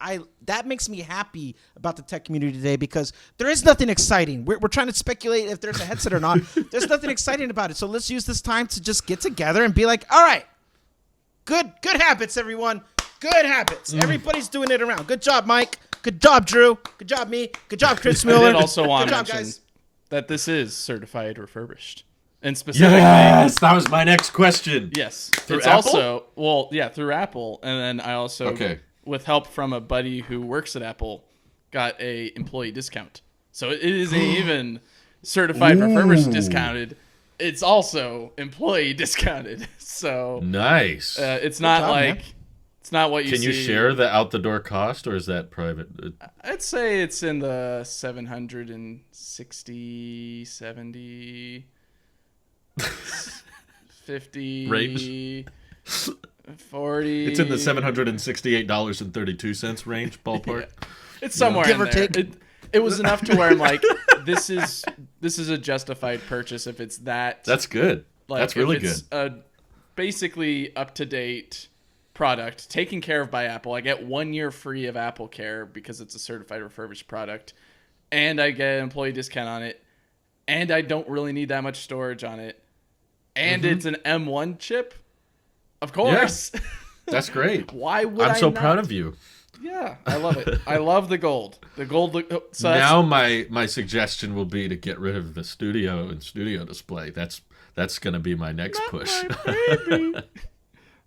that makes me happy about the tech community today because there is nothing exciting. We're trying to speculate if there's a headset or not. There's nothing exciting about it. So let's use this time to just get together and be like, all right, good habits, everyone. Good habits. Everybody's doing it around. Good job, Mike. Good job, Drew. Good job, me. Good job, Chris Miller. I did also want to Good job, mention guys. that this is certified refurbished. And specifically, Yes, that was my next question. yes, Through it's Apple? also through Apple, and then I also, Okay. with help from a buddy who works at Apple, got a employee discount. So it isn't even certified refurbished discounted. It's also employee discounted. So Nice. it's not job, like man. it's not what you Can see. you share the out the door cost, or is that private? I'd say it's in the 760, 70, 50 Range? 40. It's in the $768.32 range ballpark. It's somewhere Give in or there. take. It was enough to where I'm like, this is a justified purchase if it's that. That's good. like, That's really if it's good. A basically up to date product taken care of by Apple. I get 1 year free of Apple Care because it's a certified refurbished product, and I get an employee discount on it, and I don't really need that much storage on it, and it's an M1 chip. Of course. That's great. Why would I'm so not? proud of you. Yeah, I love it. I love the gold. The gold look. So that's, Now my suggestion will be to get rid of the studio and studio display. That's going to be my next push. baby.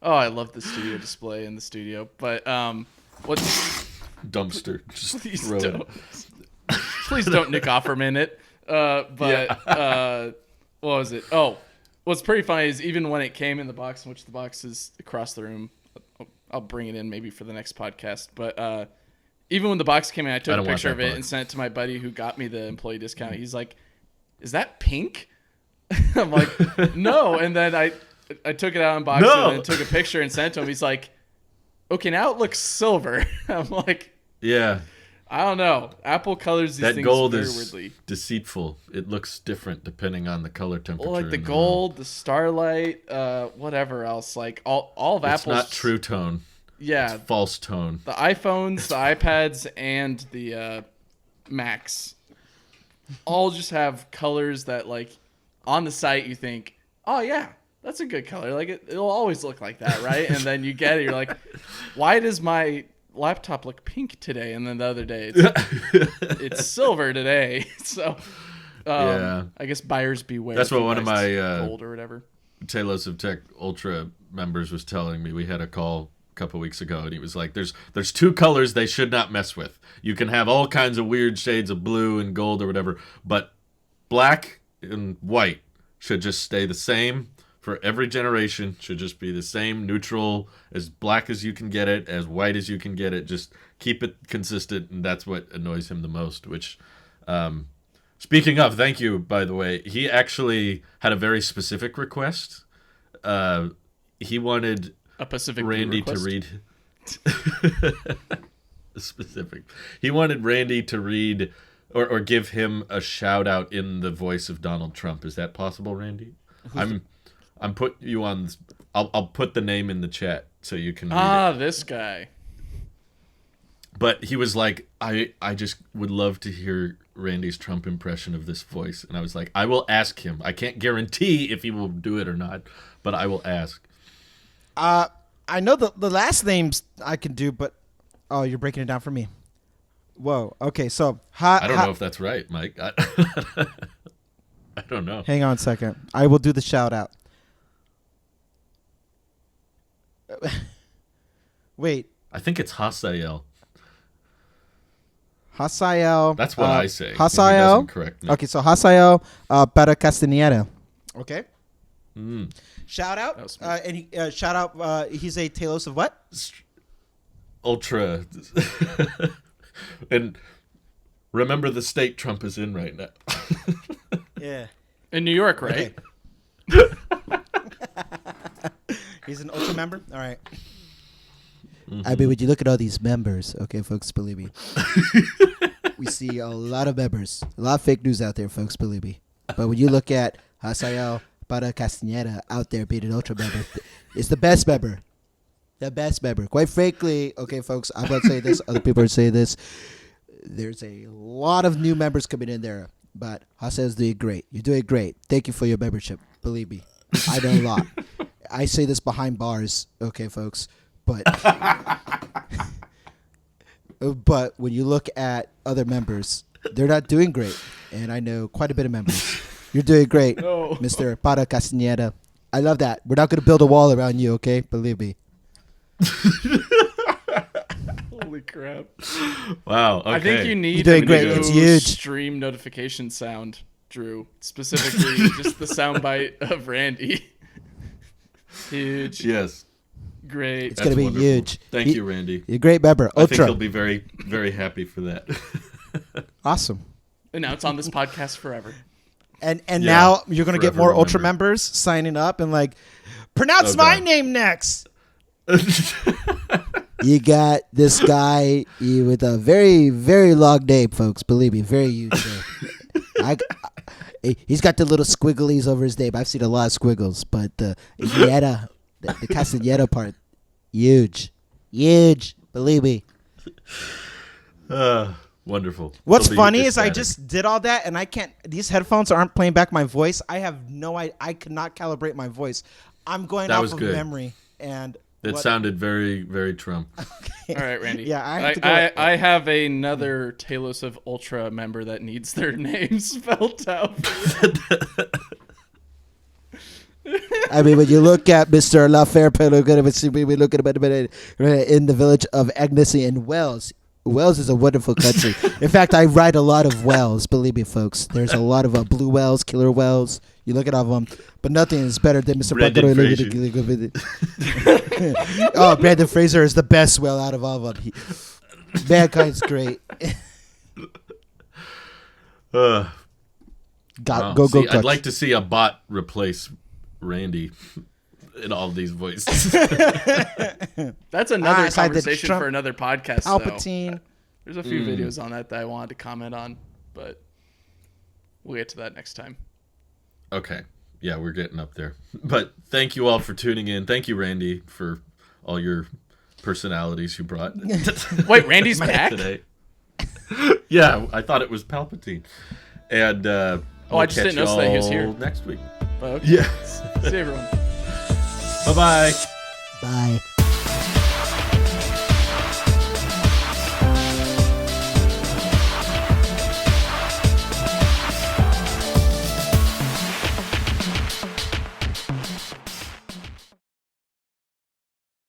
Oh, I love the studio display in the studio. But what's Dumpster. Just please throw don't, it. please don't Nick Offerman it. What was it? Oh, what's pretty funny is even when it came in the box, which the box is across the room. I'll bring it in maybe for the next podcast. But even when the box came in, I took a don't want picture that of it box. and sent it to my buddy who got me the employee discount. He's like, "Is that pink?" I'm like, "No." And then I took it out and boxed No. it and took a picture and sent it to him. He's like, "Okay, now it looks silver." I'm like, Yeah. I don't know. Apple colors these That things gold very is weirdly. deceitful. It looks different depending on the color temperature. Well, like the in gold, the starlight, whatever else. Like all of room. It's Apple's not true tone. Yeah, It's false tone. the iPhones, the iPads, and the Macs all just have colors that, like, on the site you think, oh yeah, that's a good color. Like it'll always look like that, right? And then you get it, you're like, why does my laptop look pink today? And then the other day it's silver today. So Yeah. I guess buyers beware. That's if what you one of buy my, gold or whatever. Talos of Tech Ultra members was telling me. We had a call a couple weeks ago, and he was like, there's two colors they should not mess with. You can have all kinds of weird shades of blue and gold or whatever, but black and white should just stay the same for every generation. Should just be the same, neutral, as black as you can get it, as white as you can get it. Just keep it consistent, and that's what annoys him the most, which... Speaking of, thank you, by the way. He actually had a very specific request. He wanted A Pacific Blue Randy to request? read... specific. He wanted Randy to read or give him a shout out in the voice of Donald Trump. Is that possible, Randy? I'm put you on... I'll put the name in the chat so you can read it. This guy. But he was like, I just would love to hear Randy's Trump impression of this voice. And I was like, I will ask him. I can't guarantee if he will do it or not, but I will ask. I know the last names I can do, but oh, you're breaking it down for me. Whoa. Okay, so I don't know if that's right, Mike. I don't know. Hang on a second. I will do the shout out. Wait. I think it's Jahasiel. Jahasiel. That's what I say. If he Jahasiel. doesn't correct me. Okay, so Jahasiel Parra-Castañeda. Okay. Shout out. That was smooth. And shout out. He's a Talos of what? Ultra. And remember the state Trump is in right now. Yeah. In New York, right? Okay. He's an Ultra member? All right. I mean, when you look at all these members, okay, folks, believe me, we see a lot of members, a lot of fake news out there, folks, believe me. But when you look at Jahasiel Parra-Castañeda out there being an Ultra member, it's the best member. The best member. Quite frankly, okay, folks, I'm not saying this. Other people are saying this. There's a lot of new members coming in there, but Jahasiel's doing great. You're doing great. Thank you for your membership. Believe me, I know a lot. I say this behind bars, okay, folks, but but when you look at other members, they're not doing great, and I know quite a bit of members. You're doing great, No. Mr. Parra-Castañeda. I love that. We're not going to build a wall around you, okay? Believe me. Holy crap. Wow. Okay. I think you need You're doing a great. new It's huge. stream notification sound, Drew. Specifically, just the soundbite of Randy. Huge. Yes. Great. It's going to be wonderful. huge. Thank you, Randy. You're a great member. I think he'll Ultra. be very, very happy for that. Awesome. And now it's on this podcast forever. And Yeah, now you're going to get forever more Ultra remembered. members signing up and like, pronounce Oh, my God. name next. You got this guy with a very, very long name, folks. Believe me, very huge name. He's got the little squigglies over his name. I've seen a lot of squiggles, but the Castañeda part, huge. Believe me. Wonderful. What's He'll be funny is I ecstatic. just did all that and I can't. These headphones aren't playing back my voice. I have no. I could not calibrate my voice. I'm going That off was of good. memory and. It what- sounded very, very Trump. All right, Randy. Yeah, I have to go. I have another Talos of Ultra member that needs their name spelled out. I mean, when you look at Mr. we look at him in the village of Agnesy in Wales. Wales is a wonderful country. In fact, I ride a lot of whales. Believe me, folks. There's a lot of blue whales, killer whales. You look at all of them, but nothing is better than Mr. Brendan Oh, Brandon Fraser is the best whale out of all of them. Mankind's great. Wow. Go, See, Dutch. I'd like to see a bot replace Randy in all these voices. That's another it's like the conversation Trump- for another podcast. Though. Palpatine. There's a few videos on that I wanted to comment on, but we'll get to that next time. Okay. Yeah, we're getting up there. But thank you all for tuning in. Thank you, Randy, for all your personalities you brought. Wait, Randy's back? today. Yeah, I thought it was Palpatine. And I we'll just catch didn't know that he was y'all here. next week. But okay. Yeah. See everyone. Bye-bye. Bye.